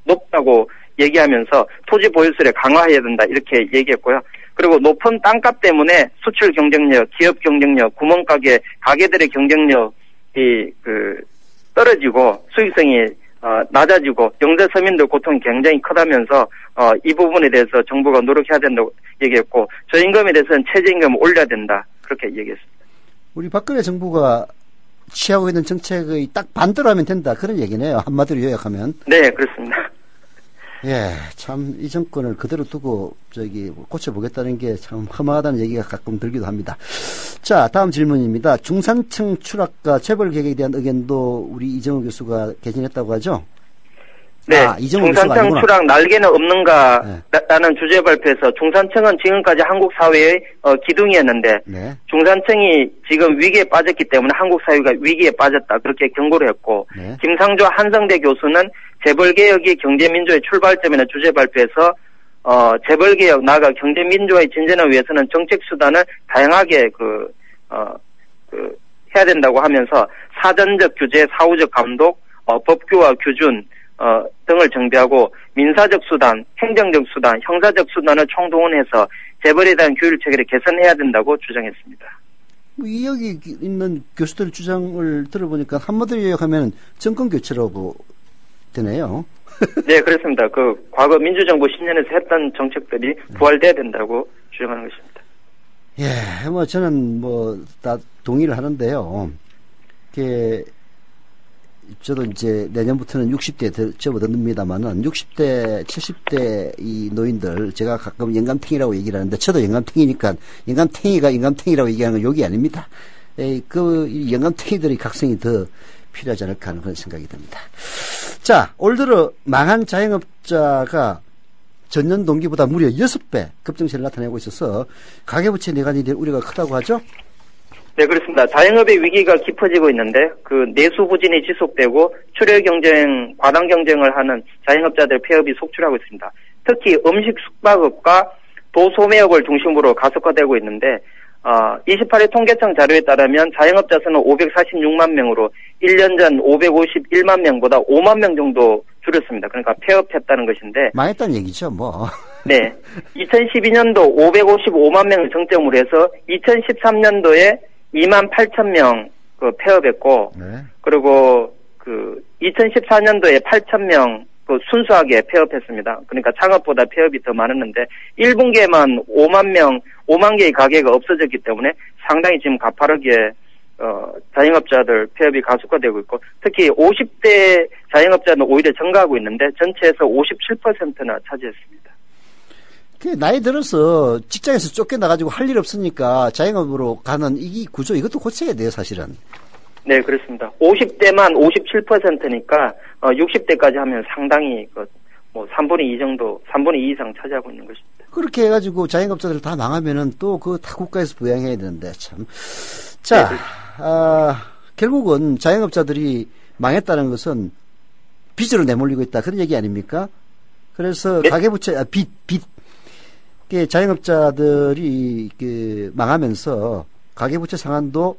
높다고 얘기하면서 토지 보유세를 강화해야 된다 이렇게 얘기했고요. 그리고 높은 땅값 때문에 수출 경쟁력, 기업 경쟁력, 구멍가게, 가게들의 경쟁력이 떨어지고 수익성이 낮아지고 영세 서민들 고통이 굉장히 크다면서 이 부분에 대해서 정부가 노력해야 된다고 얘기했고 저임금에 대해서는 최저임금을 올려야 된다 그렇게 얘기했습니다. 우리 박근혜 정부가 취하고 있는 정책의 딱 반대로 하면 된다 그런 얘기네요. 한마디로 요약하면. 네, 그렇습니다. 예, 참 이 정권을 그대로 두고 고쳐보겠다는 게 참 험하다는 얘기가 가끔 들기도 합니다. 자, 다음 질문입니다. 중산층 추락과 재벌 개혁에 대한 의견도 우리 이정우 교수가 개진했다고 하죠? 네, 중산층 추락 날개는 없는가라는 주제 발표에서 중산층은 지금까지 한국 사회의 기둥이었는데 네. 중산층이 지금 위기에 빠졌기 때문에 한국 사회가 위기에 빠졌다 그렇게 경고를 했고 네. 김상조 한성대 교수는 재벌개혁이 경제민주화의 출발점이라는 주제 발표에서 재벌개혁 나아가 경제민주화의 진전을 위해서는 정책 수단을 다양하게 해야 된다고 하면서 사전적 규제, 사후적 감독, 법규와 규준 등을 정비하고 민사적 수단, 행정적 수단, 형사적 수단을 총동원해서 재벌에 대한 규율 체계를 개선해야 된다고 주장했습니다. 이 여기 있는 교수들 주장을 들어보니까 한마디로 요약하면 정권 교체라고 되네요. 네, 그렇습니다. 과거 민주정부 10년에서 했던 정책들이 부활돼야 된다고 주장하는 것입니다. 예, 저는 다 동의를 하는데요. 저도 이제 내년부터는 60대에 접어듭니다만은 60대, 70대 이 노인들 제가 가끔 영감탱이라고 얘기를 하는데 저도 영감탱이니까 영감탱이가 영감탱이라고 얘기하는 건 욕이 아닙니다. 이 영감탱이들의 각성이 더 필요하지 않을까 하는 그런 생각이 듭니다. 자, 올 들어 망한 자영업자가 전년 동기보다 무려 6배 급증세를 나타내고 있어서 가계부채 내관이 될 우려가 크다고 하죠? 네, 그렇습니다. 자영업의 위기가 깊어지고 있는데 내수 부진이 지속되고 출혈 경쟁, 과당 경쟁을 하는 자영업자들 폐업이 속출하고 있습니다. 특히 음식 숙박업과 도소매업을 중심으로 가속화되고 있는데 28일 통계청 자료에 따르면 자영업자 수는 546만 명으로 1년 전 551만 명보다 5만 명 정도 줄였습니다. 그러니까 폐업했다는 것인데 망했다는 얘기죠, 뭐. 네. 2012년도 555만 명을 정점으로 해서 2013년도에 2만 8천 명 폐업했고 네. 그리고 2014년도에 8천 명 그 순수하게 폐업했습니다. 그러니까 창업보다 폐업이 더 많았는데 1분기에만 5만 개의 가게가 없어졌기 때문에 상당히 지금 가파르게 자영업자들 폐업이 가속화되고 있고 특히 50대 자영업자는 오히려 증가하고 있는데 전체에서 57%나 차지했습니다. 나이 들어서 직장에서 쫓겨나가지고 할 일 없으니까 자영업으로 가는 이 구조 이것도 고쳐야 돼요, 사실은. 네, 그렇습니다. 50대만 57%니까 60대까지 하면 상당히 3분의 2 정도, 3분의 2 이상 차지하고 있는 것입니다. 그렇게 해가지고 자영업자들 다 망하면은 또 그 다 국가에서 부양해야 되는데 참. 자, 네, 결국은 자영업자들이 망했다는 것은 빚으로 내몰리고 있다 그런 얘기 아닙니까? 그래서 네? 가계부채 빚 자영업자들이 망하면서 가계부채 상환도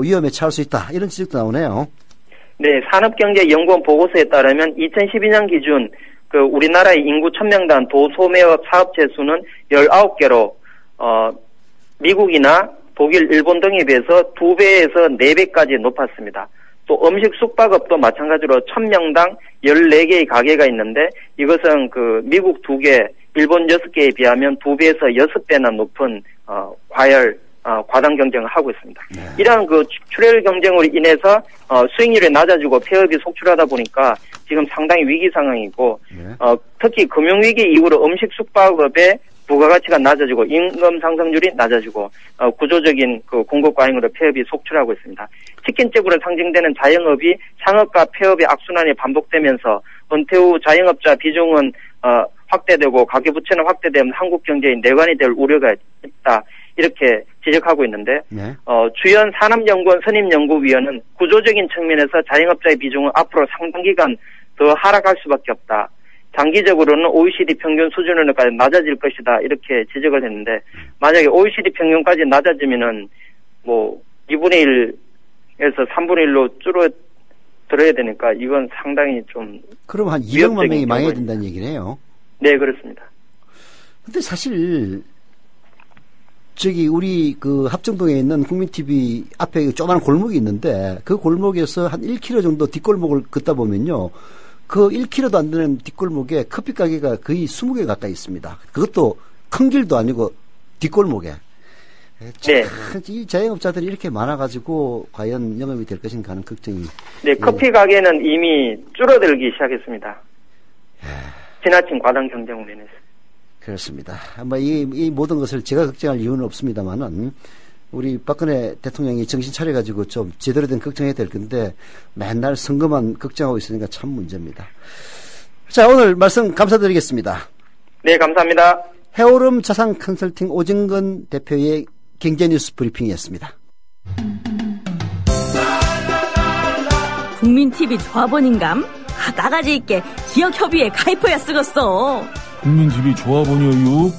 위험에 처할 수 있다 이런 지적도 나오네요. 네, 산업경제연구원 보고서에 따르면 2012년 기준 우리나라의 인구 1000명당 도소매업 사업체 수는 19개로 미국이나 독일, 일본 등에 비해서 2배에서 4배까지 높았습니다. 또 음식 숙박업도 마찬가지로 1000명당 14개의 가게가 있는데 이것은 미국 2개, 일본 6개에 비하면 2배에서 6배나 높은 과당 경쟁을 하고 있습니다. 네. 이러한 출혈 경쟁으로 인해서 수익률이 낮아지고 폐업이 속출하다 보니까 지금 상당히 위기 상황이고 네. 특히 금융위기 이후로 음식 숙박업의 부가가치가 낮아지고 임금 상승률이 낮아지고 구조적인 공급 과잉으로 폐업이 속출하고 있습니다. 치킨집으로 상징되는 자영업이 창업과 폐업의 악순환이 반복되면서 은퇴 후 자영업자 비중은 확대되고 가계부채는 확대되면 한국 경제의 내관이 될 우려가 있다. 이렇게 지적하고 있는데 네. 주연 산업연구원 선임연구위원은 구조적인 측면에서 자영업자의 비중은 앞으로 상당 기간 더 하락할 수밖에 없다. 장기적으로는 OECD 평균 수준으로까지 낮아질 것이다. 이렇게 지적을 했는데 만약에 OECD 평균까지 낮아지면은 2분의 1에서 3분의 1로 줄어들어야 되니까 이건 상당히 좀 그럼 한 200만 명이 망해야 된다는 얘기네요. 네, 그렇습니다. 근데 사실 우리 합정동에 있는 국민TV 앞에 조그마한 골목이 있는데 그 골목에서 한 1km 정도 뒷골목을 걷다 보면요. 그 1km도 안 되는 뒷골목에 커피 가게가 거의 20개 가까이 있습니다. 그것도 큰 길도 아니고 뒷골목에. 네. 이 자영업자들이 이렇게 많아가지고 과연 영업이 될 것인가 하는 걱정이. 네, 커피 가게는 이미 줄어들기 시작했습니다. 지나친 과당 경쟁으로 인해서. 그렇습니다. 이 모든 것을 제가 걱정할 이유는 없습니다만은 우리 박근혜 대통령이 정신 차려가지고 좀 제대로 된 걱정해야 될 건데 맨날 선거만 걱정하고 있으니까 참 문제입니다. 자, 오늘 말씀 감사드리겠습니다. 네, 감사합니다. 해오름 자산 컨설팅 오정근 대표의 경제뉴스 브리핑이었습니다. 국민TV 조합원인감? 나가지 있게 지역협의회 가입해야 쓰겠어. 국민TV 조합원이요?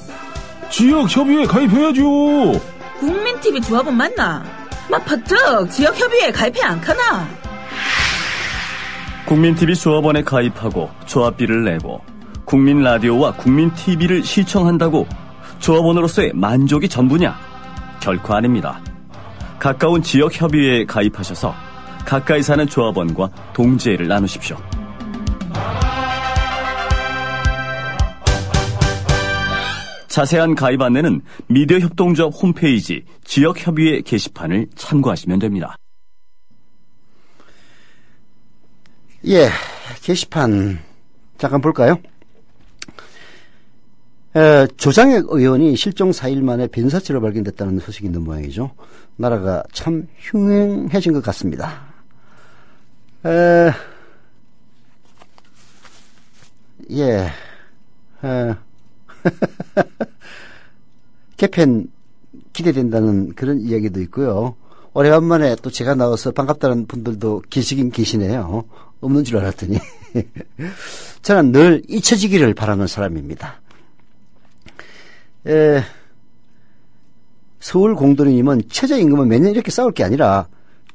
지역협의회 가입해야죠. 국민TV 조합원 맞나? 퍼뜩 지역협의회 가입해 안 카나? 국민TV 조합원에 가입하고 조합비를 내고 국민라디오와 국민TV를 시청한다고 조합원으로서의 만족이 전부냐? 결코 아닙니다. 가까운 지역협의회에 가입하셔서 가까이 사는 조합원과 동지애를 나누십시오. 자세한 가입 안내는 미디어협동조합 홈페이지 지역협의회 게시판을 참고하시면 됩니다. 예, 게시판 잠깐 볼까요? 조장혁 의원이 실종 4일 만에 변사체로 발견됐다는 소식이 있는 모양이죠. 나라가 참 흉행해진 것 같습니다. 개편 기대된다는 그런 이야기도 있고요. 오래간만에 또 제가 나와서 반갑다는 분들도 계시긴 계시네요. 없는 줄 알았더니. 저는 늘 잊혀지기를 바라는 사람입니다. 서울공도리님은 최저임금은 매년 이렇게 싸울 게 아니라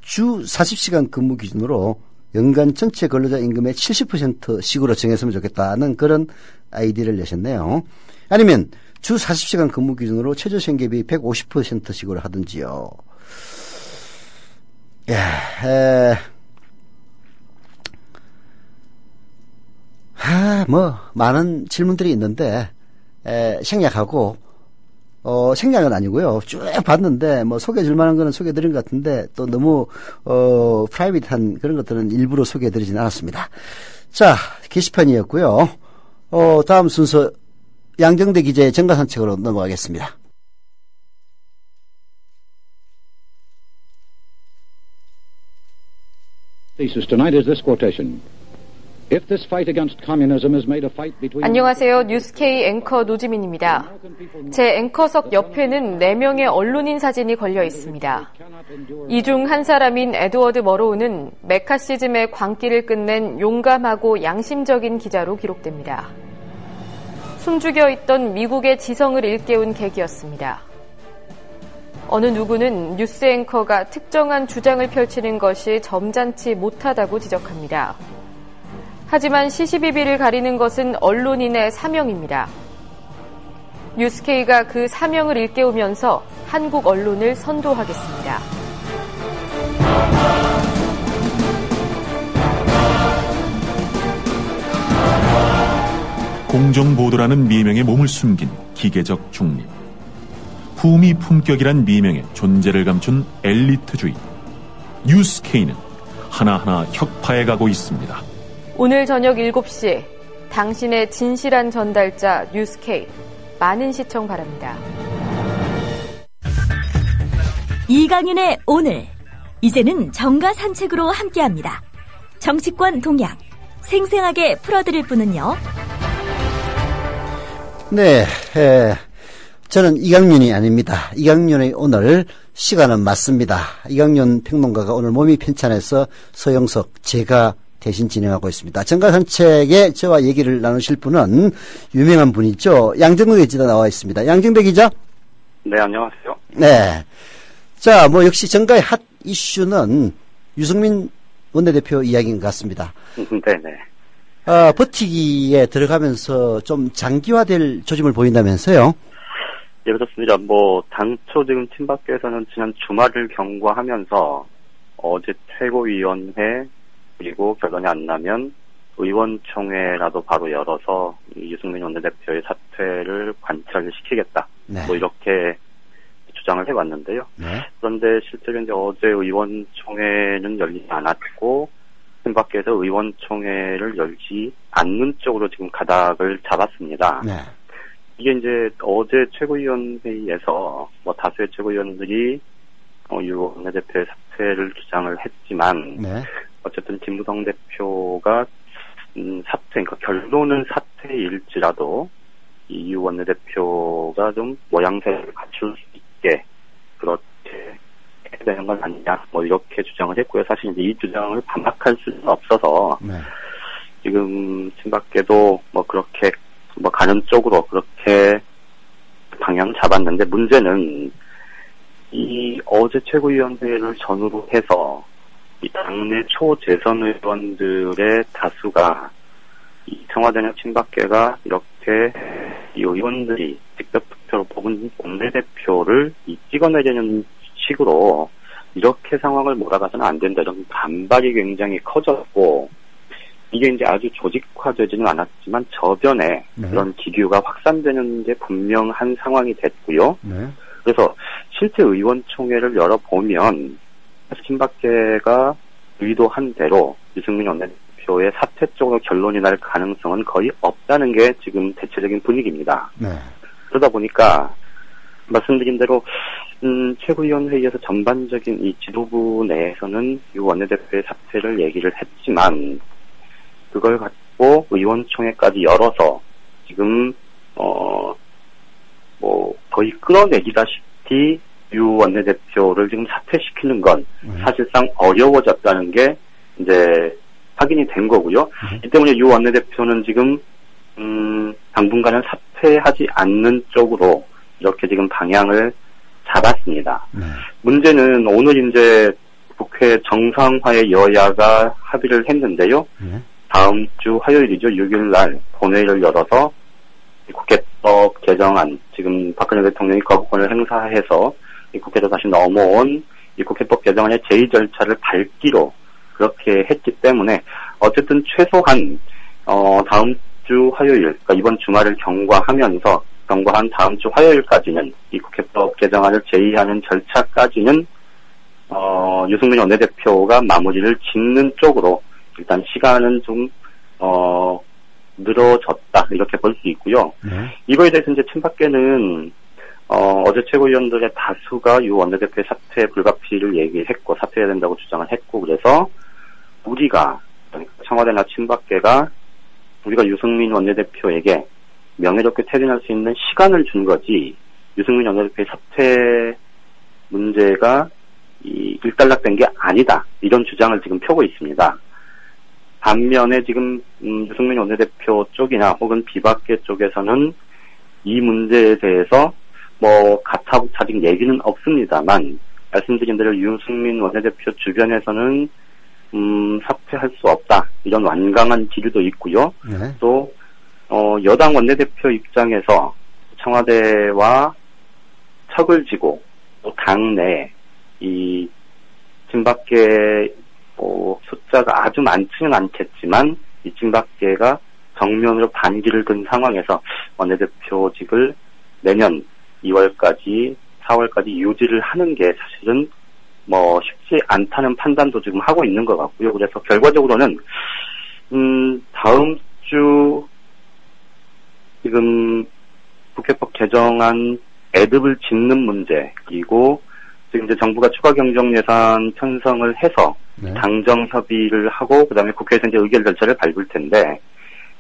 주 40시간 근무 기준으로 연간 전체 근로자 임금의 70%씩으로 정했으면 좋겠다는 그런 아이디어를 내셨네요. 아니면 주 40시간 근무 기준으로 최저생계비 150%씩으로 하든지요. 많은 질문들이 있는데, 생략하고, 생략은 아니고요. 쭉 봤는데, 소개해줄 만한 거는 소개해드린 것 같은데, 또 너무, 프라이빗한 그런 것들은 일부러 소개해드리진 않았습니다. 자, 게시판이었고요. 다음 순서, 양정대 기자의 정가산책으로 넘어가겠습니다. Thesis tonight is this quotation. If this fight against communism is made a fight between 안녕하세요. 뉴스K 앵커 노지민입니다. 제 앵커석 옆에는 4명의 언론인 사진이 걸려 있습니다. 이 중 한 사람인 에드워드 머로우는 메카시즘의 광기를 끝낸 용감하고 양심적인 기자로 기록됩니다. 숨죽여 있던 미국의 지성을 일깨운 계기였습니다. 어느 누구는 뉴스 앵커가 특정한 주장을 펼치는 것이 점잖지 못하다고 지적합니다. 하지만 시시비비를 가리는 것은 언론인의 사명입니다. 뉴스K가 그 사명을 일깨우면서 한국 언론을 선도하겠습니다. 공정보도라는 미명에 몸을 숨긴 기계적 중립. 품위 품격이란 미명의 존재를 감춘 엘리트주의. 뉴스K는 하나하나 혁파해가고 있습니다. 오늘 저녁 7시 당신의 진실한 전달자 뉴스K 많은 시청 바랍니다. 이강윤의 오늘 이제는 정가 산책으로 함께합니다. 정치권 동향 생생하게 풀어드릴 분은요. 네, 저는 이강윤이 아닙니다. 이강윤의 오늘 시간은 맞습니다. 이강윤 평론가가 오늘 몸이 편찮아서 서영석 제가 대신 진행하고 있습니다. 정가산책에 저와 얘기를 나누실 분은 유명한 분이죠. 양정배 기자 나와 있습니다. 양정배 기자. 네, 안녕하세요. 네. 자, 역시 정가의 핫 이슈는 유승민 원내대표 이야기인 것 같습니다. 네네. 버티기에 들어가면서 좀 장기화될 조짐을 보인다면서요? 예, 그렇습니다. 당초 지금 친박계에서는 지난 주말을 경과하면서 어제 최고위원회 그리고 결론이 안 나면 의원총회라도 바로 열어서 유승민 원내대표의 사퇴를 관철을 시키겠다. 네. 이렇게 주장을 해왔는데요. 네. 그런데 실제로 이제 어제 의원총회는 열리지 않았고 친박계에서 의원총회를 열지 않는 쪽으로 지금 가닥을 잡았습니다. 네. 이게 이제 어제 최고위원회의에서 다수의 최고위원들이 유 원내대표의 사퇴를 주장을 했지만 네. 어쨌든 김무성 대표가 사퇴, 그러니까 결론은 사퇴일지라도 이 유 원내대표가 좀 모양새를 갖출 수 있게 그렇게 해야 되는 건 아니냐, 이렇게 주장을 했고요. 사실 이제 이 주장을 반박할 수는 없어서 네. 지금 친박계도 그렇게 가는 쪽으로 그렇게 방향을 잡았는데 문제는 이 어제 최고위원회를 전후로 해서 이 당내 초재선 의원들의 다수가 이 청와대나 친박계가 이렇게 이 의원들이 직접 투표로 뽑은 원내대표를 찍어내려는 식으로 이렇게 상황을 몰아가서는 안 된다. 이런 반발이 굉장히 커졌고 이게 이제 아주 조직화되지는 않았지만 저변에 네. 그런 기류가 확산되는 게 분명한 상황이 됐고요. 네. 그래서 실제 의원총회를 열어보면 친박계가 의도한 대로 유승민 원내대표의 사퇴 쪽으로 결론이 날 가능성은 거의 없다는 게 지금 대체적인 분위기입니다. 네. 그러다 보니까 말씀드린 대로 최고위원회의에서 전반적인 이 지도부 내에서는 유 원내대표의 사퇴를 얘기를 했지만 그걸 갖고 의원총회까지 열어서 지금 거의 끌어내기다시피 유 원내대표를 지금 사퇴시키는 건 사실상 어려워졌다는 게 이제 확인이 된 거고요. 이 때문에 유 원내대표는 지금 당분간은 사퇴하지 않는 쪽으로 이렇게 지금 방향을 잡았습니다. 문제는 오늘 이제 국회 정상화의 여야가 합의를 했는데요. 다음 주 화요일이죠. 6일 날 본회의를 열어서 국회법 개정안, 지금 박근혜 대통령이 거부권을 행사해서 이 국회로 다시 넘어온 이 국회법 개정안의 제의 절차를 밟기로 그렇게 했기 때문에 어쨌든 최소한 다음 주 화요일, 그러니까 이번 주말을 경과한 다음 주 화요일까지는 이 국회법 개정안을 제의하는 절차까지는 유승민 원내대표가 마무리를 짓는 쪽으로 일단 시간은 좀 늘어졌다 이렇게 볼 수 있고요. 이거에 대해서 이제 친박계는 어제 최고위원들의 다수가 유 원내대표의 사퇴 불가피를 얘기했고 사퇴해야 된다고 주장을 했고 그래서 우리가 청와대나 친박계가 우리가 유승민 원내대표에게 명예롭게 퇴진할 수 있는 시간을 준 거지 유승민 원내대표의 사퇴 문제가 일단락된 게 아니다 이런 주장을 지금 펴고 있습니다. 반면에 지금 유승민 원내대표 쪽이나 혹은 비박계 쪽에서는 이 문제에 대해서 뭐 가타부타직 얘기는 없습니다만 말씀드린 대로 유승민 원내대표 주변에서는 사퇴할 수 없다 이런 완강한 기류도 있고요. 또 여당 원내대표 입장에서 청와대와 척을 지고 또 당내 이 친박계 숫자가 아주 많지는 않겠지만 이 친박계가 정면으로 반기를 든 상황에서 원내대표직을 내년 2월까지 4월까지 유지를 하는 게 사실은 뭐 쉽지 않다는 판단도 지금 하고 있는 것 같고요. 그래서 결과적으로는 다음 주 지금 국회법 개정안 애듭을 짓는 문제 그리고 지금 이제 정부가 추가 경정 예산 편성을 해서 당정 협의를 하고 그다음에 국회에서 이제 의결 절차를 밟을 텐데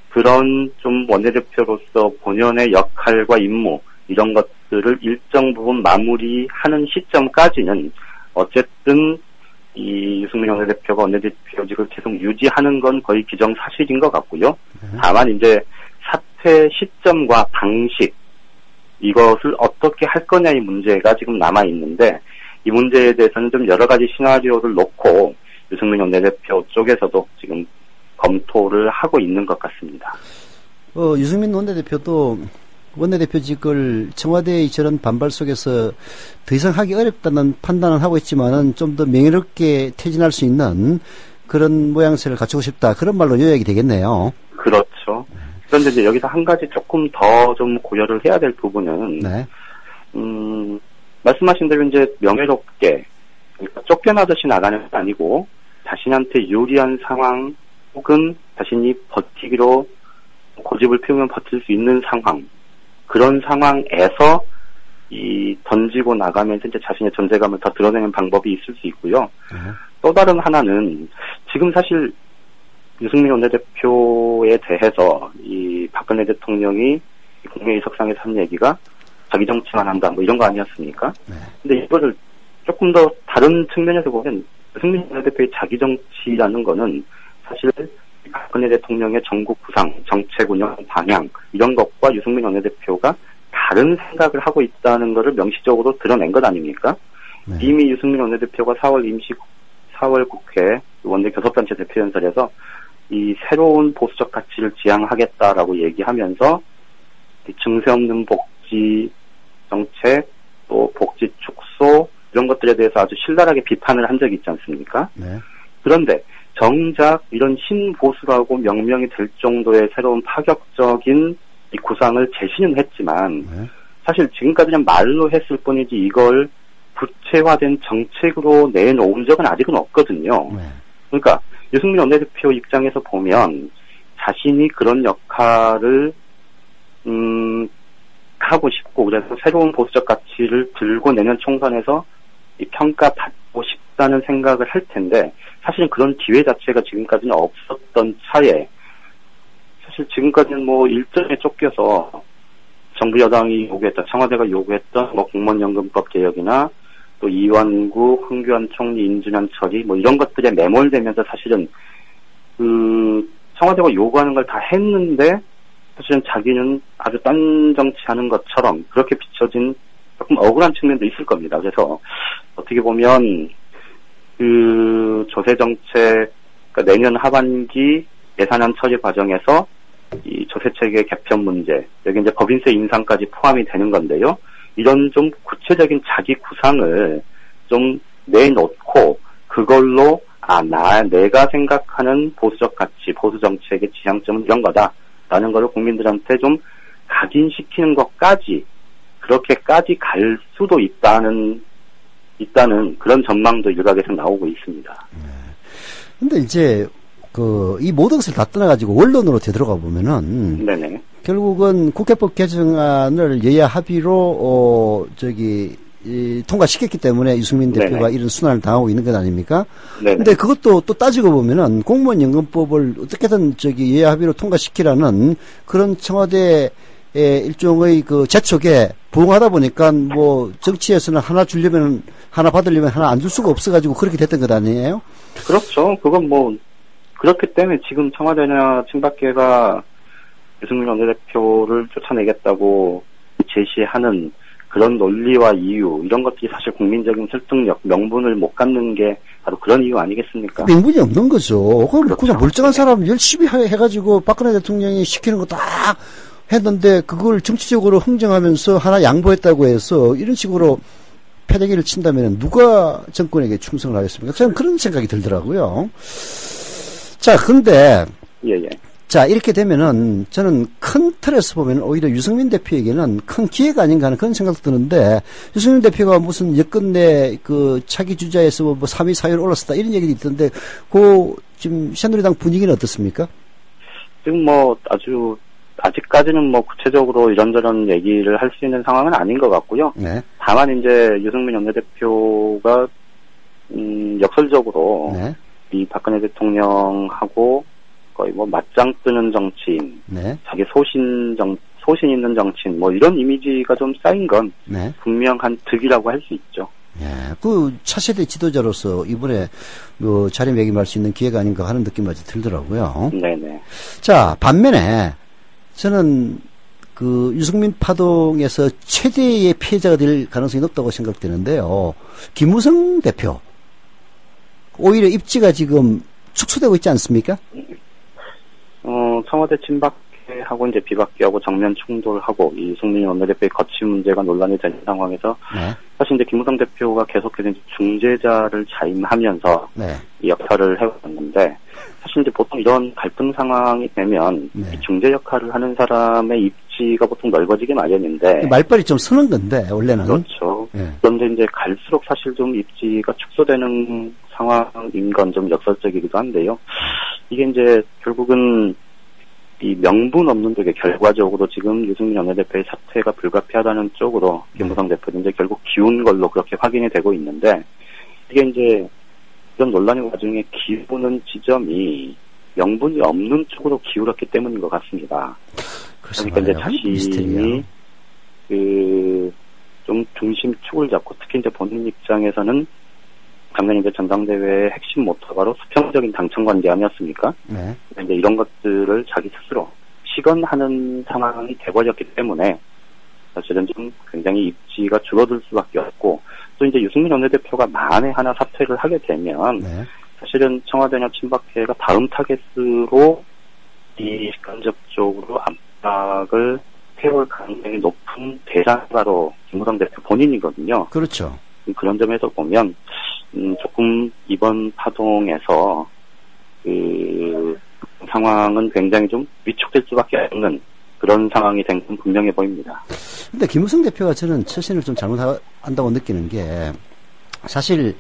그런 좀 원내대표로서 본연의 역할과 임무 이런 것들을 일정 부분 마무리하는 시점까지는 어쨌든 이 유승민 원내대표가 원내대표직을 계속 유지하는 건 거의 기정사실인 것 같고요. 다만 이제 사퇴 시점과 방식 이것을 어떻게 할 거냐의 문제가 지금 남아 있는데 이 문제에 대해서는 좀 여러 가지 시나리오를 놓고 유승민 원내대표 쪽에서도 지금 검토를 하고 있는 것 같습니다. 유승민 원내대표도 원내대표직을 청와대의 저런 반발 속에서 더 이상 하기 어렵다는 판단을 하고 있지만은 좀 더 명예롭게 퇴진할 수 있는 그런 모양새를 갖추고 싶다. 그런 말로 요약이 되겠네요. 그렇죠. 그런데 이제 여기서 한 가지 조금 더 좀 고려를 해야 될 부분은, 말씀하신 대로 이제 명예롭게, 그러니까 쫓겨나듯이 나가는 게 아니고, 자신한테 유리한 상황, 혹은 자신이 버티기로 고집을 피우면 버틸 수 있는 상황, 그런 상황에서 던지고 나가면서 이제 자신의 존재감을 더 드러내는 방법이 있을 수 있고요. 또 다른 하나는 지금 사실 유승민 원내대표에 대해서 이 박근혜 대통령이 국무회의석상에서 한 얘기가 자기 정치만 한다 뭐 이런 거 아니었습니까? 근데 이거를 조금 더 다른 측면에서 보면 유승민 원내대표의 자기 정치라는 거는 사실 박근혜 대통령의 전국 구상, 정책 운영 방향 이런 것과 유승민 원내대표가 다른 생각을 하고 있다는 것을 명시적으로 드러낸 것 아닙니까? 이미 유승민 원내대표가 4월 국회 원내 교섭단체 대표연설에서 이 새로운 보수적 가치를 지향하겠다라고 얘기하면서 이 증세 없는 복지 정책 또 복지 축소 이런 것들에 대해서 아주 신랄하게 비판을 한 적이 있지 않습니까? 그런데 정작 이런 신보수라고 명명이 될 정도의 새로운 파격적인 이 구상을 제시는 했지만 사실 지금까지는 말로 했을 뿐이지 이걸 구체화된 정책으로 내놓은 적은 아직은 없거든요. 그러니까 유승민 원내대표 입장에서 보면 자신이 그런 역할을 하고 싶고 그래서 새로운 보수적 가치를 들고 내년 총선에서 이 평가받고 싶다는 생각을 할 텐데 사실은 그런 기회 자체가 지금까지는 없었던 차에 사실 지금까지는 뭐 일정에 쫓겨서 정부 여당이 요구했던 청와대가 요구했던 뭐 공무원연금법 개혁이나 또 이완구, 황교안 총리 인준안 처리 뭐 이런 것들에 매몰되면서 사실은 그 청와대가 요구하는 걸 다 했는데 사실은 자기는 아주 딴 정치하는 것처럼 그렇게 비춰진 조금 억울한 측면도 있을 겁니다. 그래서 어떻게 보면 그 조세 정책 그러니까 내년 하반기 예산안 처리 과정에서 이 조세 체계 개편 문제 여기 이제 법인세 인상까지 포함이 되는 건데요. 이런 좀 구체적인 자기 구상을 좀 내놓고 그걸로 내가 생각하는 보수적 가치, 보수 정책의 지향점은 이런 거다. 라는 거를 국민들한테 좀 각인시키는 것까지, 그렇게까지 갈 수도 있다는 그런 전망도 일각에서 나오고 있습니다. 근데 이제, 이 모든 것을 다 떠나가지고 원론으로 되돌아가 보면은. 네네. 결국은 국회법 개정안을 여야 합의로, 통과시켰기 때문에 유승민 대표가 이런 순환을 당하고 있는 것 아닙니까? 네네. 근데 그것도 또 따지고 보면은 공무원연금법을 어떻게든 여야 합의로 통과시키라는 그런 청와대의 일종의 재촉에 부응하다 보니까 뭐 정치에서는 하나 주려면 하나 받으려면 하나 안 줄 수가 없어가지고 그렇게 됐던 것 아니에요? 그렇죠. 그건 뭐 그렇기 때문에 지금 청와대나 친박계가 유승민 원내대표를 쫓아내겠다고 제시하는 그런 논리와 이유, 이런 것들이 사실 국민적인 설득력, 명분을 못 갖는 게 바로 그런 이유 아니겠습니까? 명분이 없는 거죠. 그럼 그렇죠. 그냥 멀쩡한 사람 열심히 해가지고 박근혜 대통령이 시키는 거 다 했는데 그걸 정치적으로 흥정하면서 하나 양보했다고 해서 이런 식으로 패대기를 친다면 누가 정권에게 충성을 하겠습니까? 저는 그런 생각이 들더라고요. 자, 근데 예. 자, 이렇게 되면은 저는 큰 틀에서 보면 오히려 유승민 대표에게는 큰 기회가 아닌가 하는 그런 생각도 드는데, 유승민 대표가 무슨 여권 내 차기 주자에서 뭐 3위 사유로 올랐었다 이런 얘기도 있던데, 지금 새누리당 분위기는 어떻습니까? 지금 뭐 아직까지는 뭐 구체적으로 이런저런 얘기를 할 수 있는 상황은 아닌 것 같고요. 네. 다만 이제 유승민 원내대표가 역설적으로 이 박근혜 대통령하고 거의 뭐 맞짱 뜨는 정치인, 자기 소신 있는 정치인, 뭐 이런 이미지가 좀 쌓인 건 분명한 득이라고 할 수 있죠. 차세대 지도자로서 이번에 자리매김할 수 있는 기회가 아닌가 하는 느낌까지 들더라고요. 네네. 자, 반면에 저는 유승민 파동에서 최대의 피해자가 될 가능성이 높다고 생각되는데요. 김무성 대표, 오히려 입지가 지금 축소되고 있지 않습니까? 청와대 친박계하고 이제 비박계하고 정면 충돌하고 이 유승민 원내대표의 거취 문제가 논란이 되는 상황에서 사실 이제 김무성 대표가 계속해서 이제 중재자를 자임하면서 이 역할을 해왔는데, 사실 이제 보통 이런 갈등 상황이 되면 이 중재 역할을 하는 사람의 입지가 보통 넓어지기 마련인데, 말빨이 좀 서는 건데 원래는. 그렇죠. 그런데 이제 갈수록 사실 좀 입지가 축소되는 상황인 건 좀 역설적이기도 한데요. 이게 이제 결국은 이 명분 없는 쪽에 결과적으로 지금 유승민 원내대표의 사퇴가 불가피하다는 쪽으로 김무성 대표도 이제 결국 기운 걸로 그렇게 확인이 되고 있는데, 이게 이제 이런 논란의 와중에 기우는 지점이 명분이 없는 쪽으로 기울었기 때문인 것 같습니다. 그러니까 이제 자신이 좀 중심축을 잡고, 특히 이제 본인 입장에서는 작년 이제 전당대회의 핵심 모토바로 수평적인 당청 관계 아니었습니까? 이제 이런 것들을 자기 스스로 시건하는 상황이 돼버렸기 때문에 사실은 좀 굉장히 입지가 줄어들 수밖에 없고, 또 이제 유승민 원내대표가 만에 하나 사퇴를 하게 되면 사실은 청와대나 친박계가 다음 타겟으로 이 직간접적으로 압박을 해올 가능성이 높은 대상이 바로 김무성 대표 본인이거든요. 그렇죠. 그런 점에서 보면 조금 이번 파동에서 상황은 굉장히 좀 위축될 수밖에 없는 그런 상황이 된 건 분명해 보입니다. 근데 김무성 대표가 저는 처신을 좀 잘못한다고 느끼는 게, 사실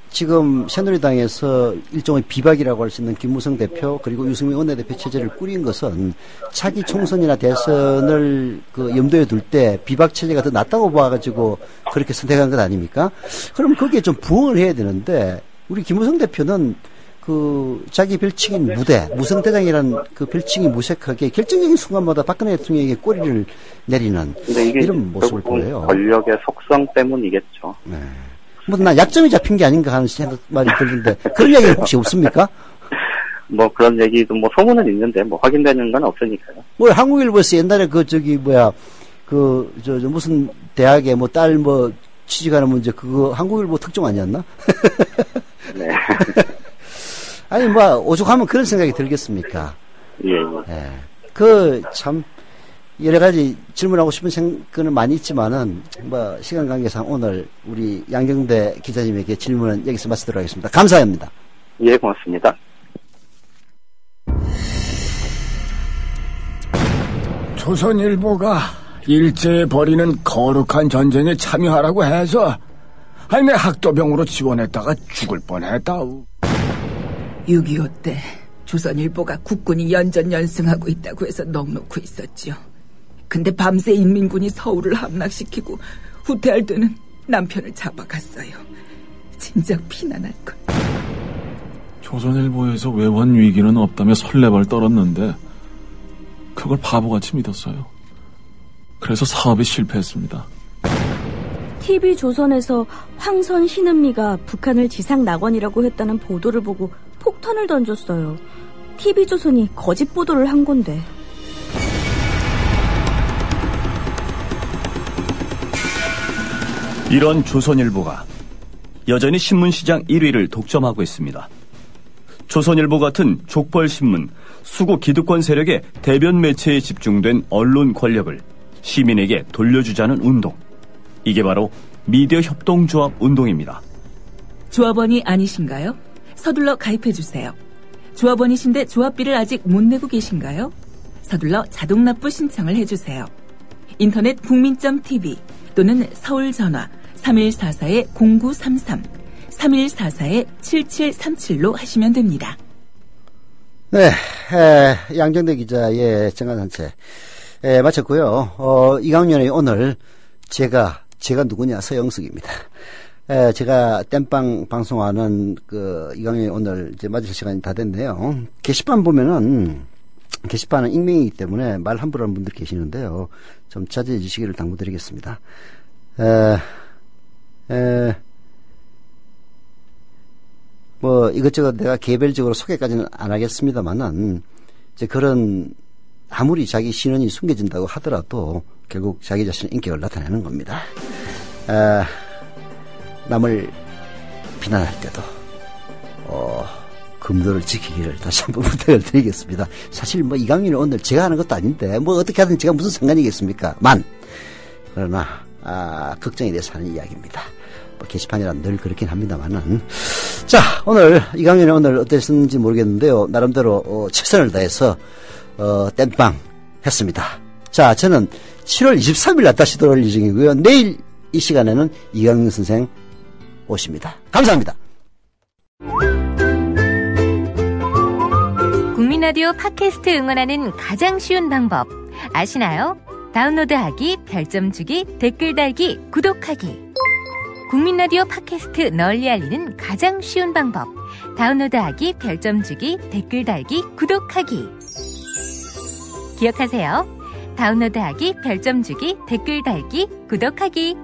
지금 새누리당에서 일종의 비박이라고 할 수 있는 김무성 대표 그리고 유승민 원내대표 체제를 꾸린 것은 차기 총선이나 대선을 염두에 둘 때 비박 체제가 더 낫다고 봐가지고 그렇게 선택한 것 아닙니까? 그럼 거기에 좀 부응을 해야 되는데, 우리 김무성 대표는 자기 별칭인 무성대장이라는 별칭이 무색하게 결정적인 순간마다 박근혜 대통령에게 꼬리를 내리는 이런 모습을 보여요. 권력의 속성 때문이겠죠. 나 약점이 잡힌 게 아닌가 하는 말이 들리는데, 그런 얘기 혹시 없습니까? 뭐 그런 얘기도 뭐 소문은 있는데 뭐 확인되는 건 없으니까요. 뭐 한국일보에서 옛날에 무슨 대학에 딸 취직하는 문제 그거 한국일보 특종 아니었나? 네. 아니 오죽하면 그런 생각이 들겠습니까? 예. 참 여러 가지 질문하고 싶은 거는 많이 있지만은 시간 관계상 오늘 우리 양경대 기자님에게 질문은 여기서 마치도록 하겠습니다. 감사합니다. 예, 고맙습니다. 조선일보가 일제에 벌이는 거룩한 전쟁에 참여하라고 해서 내 학도병으로 지원했다가 죽을 뻔했다. 6.25 때 조선일보가 국군이 연전연승하고 있다고 해서 넋놓고 있었지요. 근데 밤새 인민군이 서울을 함락시키고 후퇴할 때는 남편을 잡아갔어요. 진작 피난할 걸. 조선일보에서 외환 위기는 없다며 설레발 떨었는데 그걸 바보같이 믿었어요. 그래서 사업에 실패했습니다. TV조선에서 황선 신은미가 북한을 지상낙원이라고 했다는 보도를 보고 폭탄을 던졌어요. TV조선이 거짓 보도를 한 건데. 이런 조선일보가 여전히 신문시장 1위를 독점하고 있습니다. 조선일보 같은 족벌신문, 수구 기득권 세력의 대변 매체에 집중된 언론 권력을 시민에게 돌려주자는 운동. 이게 바로 미디어 협동조합 운동입니다. 조합원이 아니신가요? 서둘러 가입해주세요. 조합원이신데 조합비를 아직 못 내고 계신가요? 서둘러 자동납부 신청을 해주세요. 인터넷 국민.tv 또는 서울전화 3144-0933, 3144-7737로 하시면 됩니다. 네, 양정대 기자의 정관산책 마쳤고요. 이강윤의 오늘 제가 누구냐, 서영석입니다. 제가 땜빵 방송하는 이강윤의 오늘 이제 마칠 시간이 다 됐네요. 게시판 보면은 게시판은 익명이기 때문에 말 함부로 하는 분들 계시는데요. 좀 자제해 주시기를 당부드리겠습니다. 뭐 이것저것 내가 개별적으로 소개까지는 안 하겠습니다만은 이제 그런 아무리 자기 신원이 숨겨진다고 하더라도 결국 자기 자신의 인격을 나타내는 겁니다. 남을 비난할 때도 금도를 지키기를 다시 한번 부탁을 드리겠습니다. 사실 뭐 이강윤이 오늘 제가 하는 것도 아닌데 뭐 어떻게 하든 제가 무슨 상관이겠습니까? 그러나 걱정에 대해서 하는 이야기입니다. 뭐 게시판이란 늘 그렇긴 합니다만은. 자, 오늘 이강윤이 오늘 어땠는지 모르겠는데요. 나름대로 최선을 다해서 땜빵 했습니다. 자, 저는 7월 23일 날 다시 돌아올 예정이고요. 내일 이 시간에는 이강윤 선생 오십니다. 감사합니다. 국민라디오 팟캐스트 응원하는 가장 쉬운 방법 아시나요? 다운로드하기, 별점 주기, 댓글 달기, 구독하기. 국민라디오 팟캐스트 널리 알리는 가장 쉬운 방법. 다운로드하기, 별점 주기, 댓글 달기, 구독하기. 기억하세요. 다운로드하기, 별점 주기, 댓글 달기, 구독하기.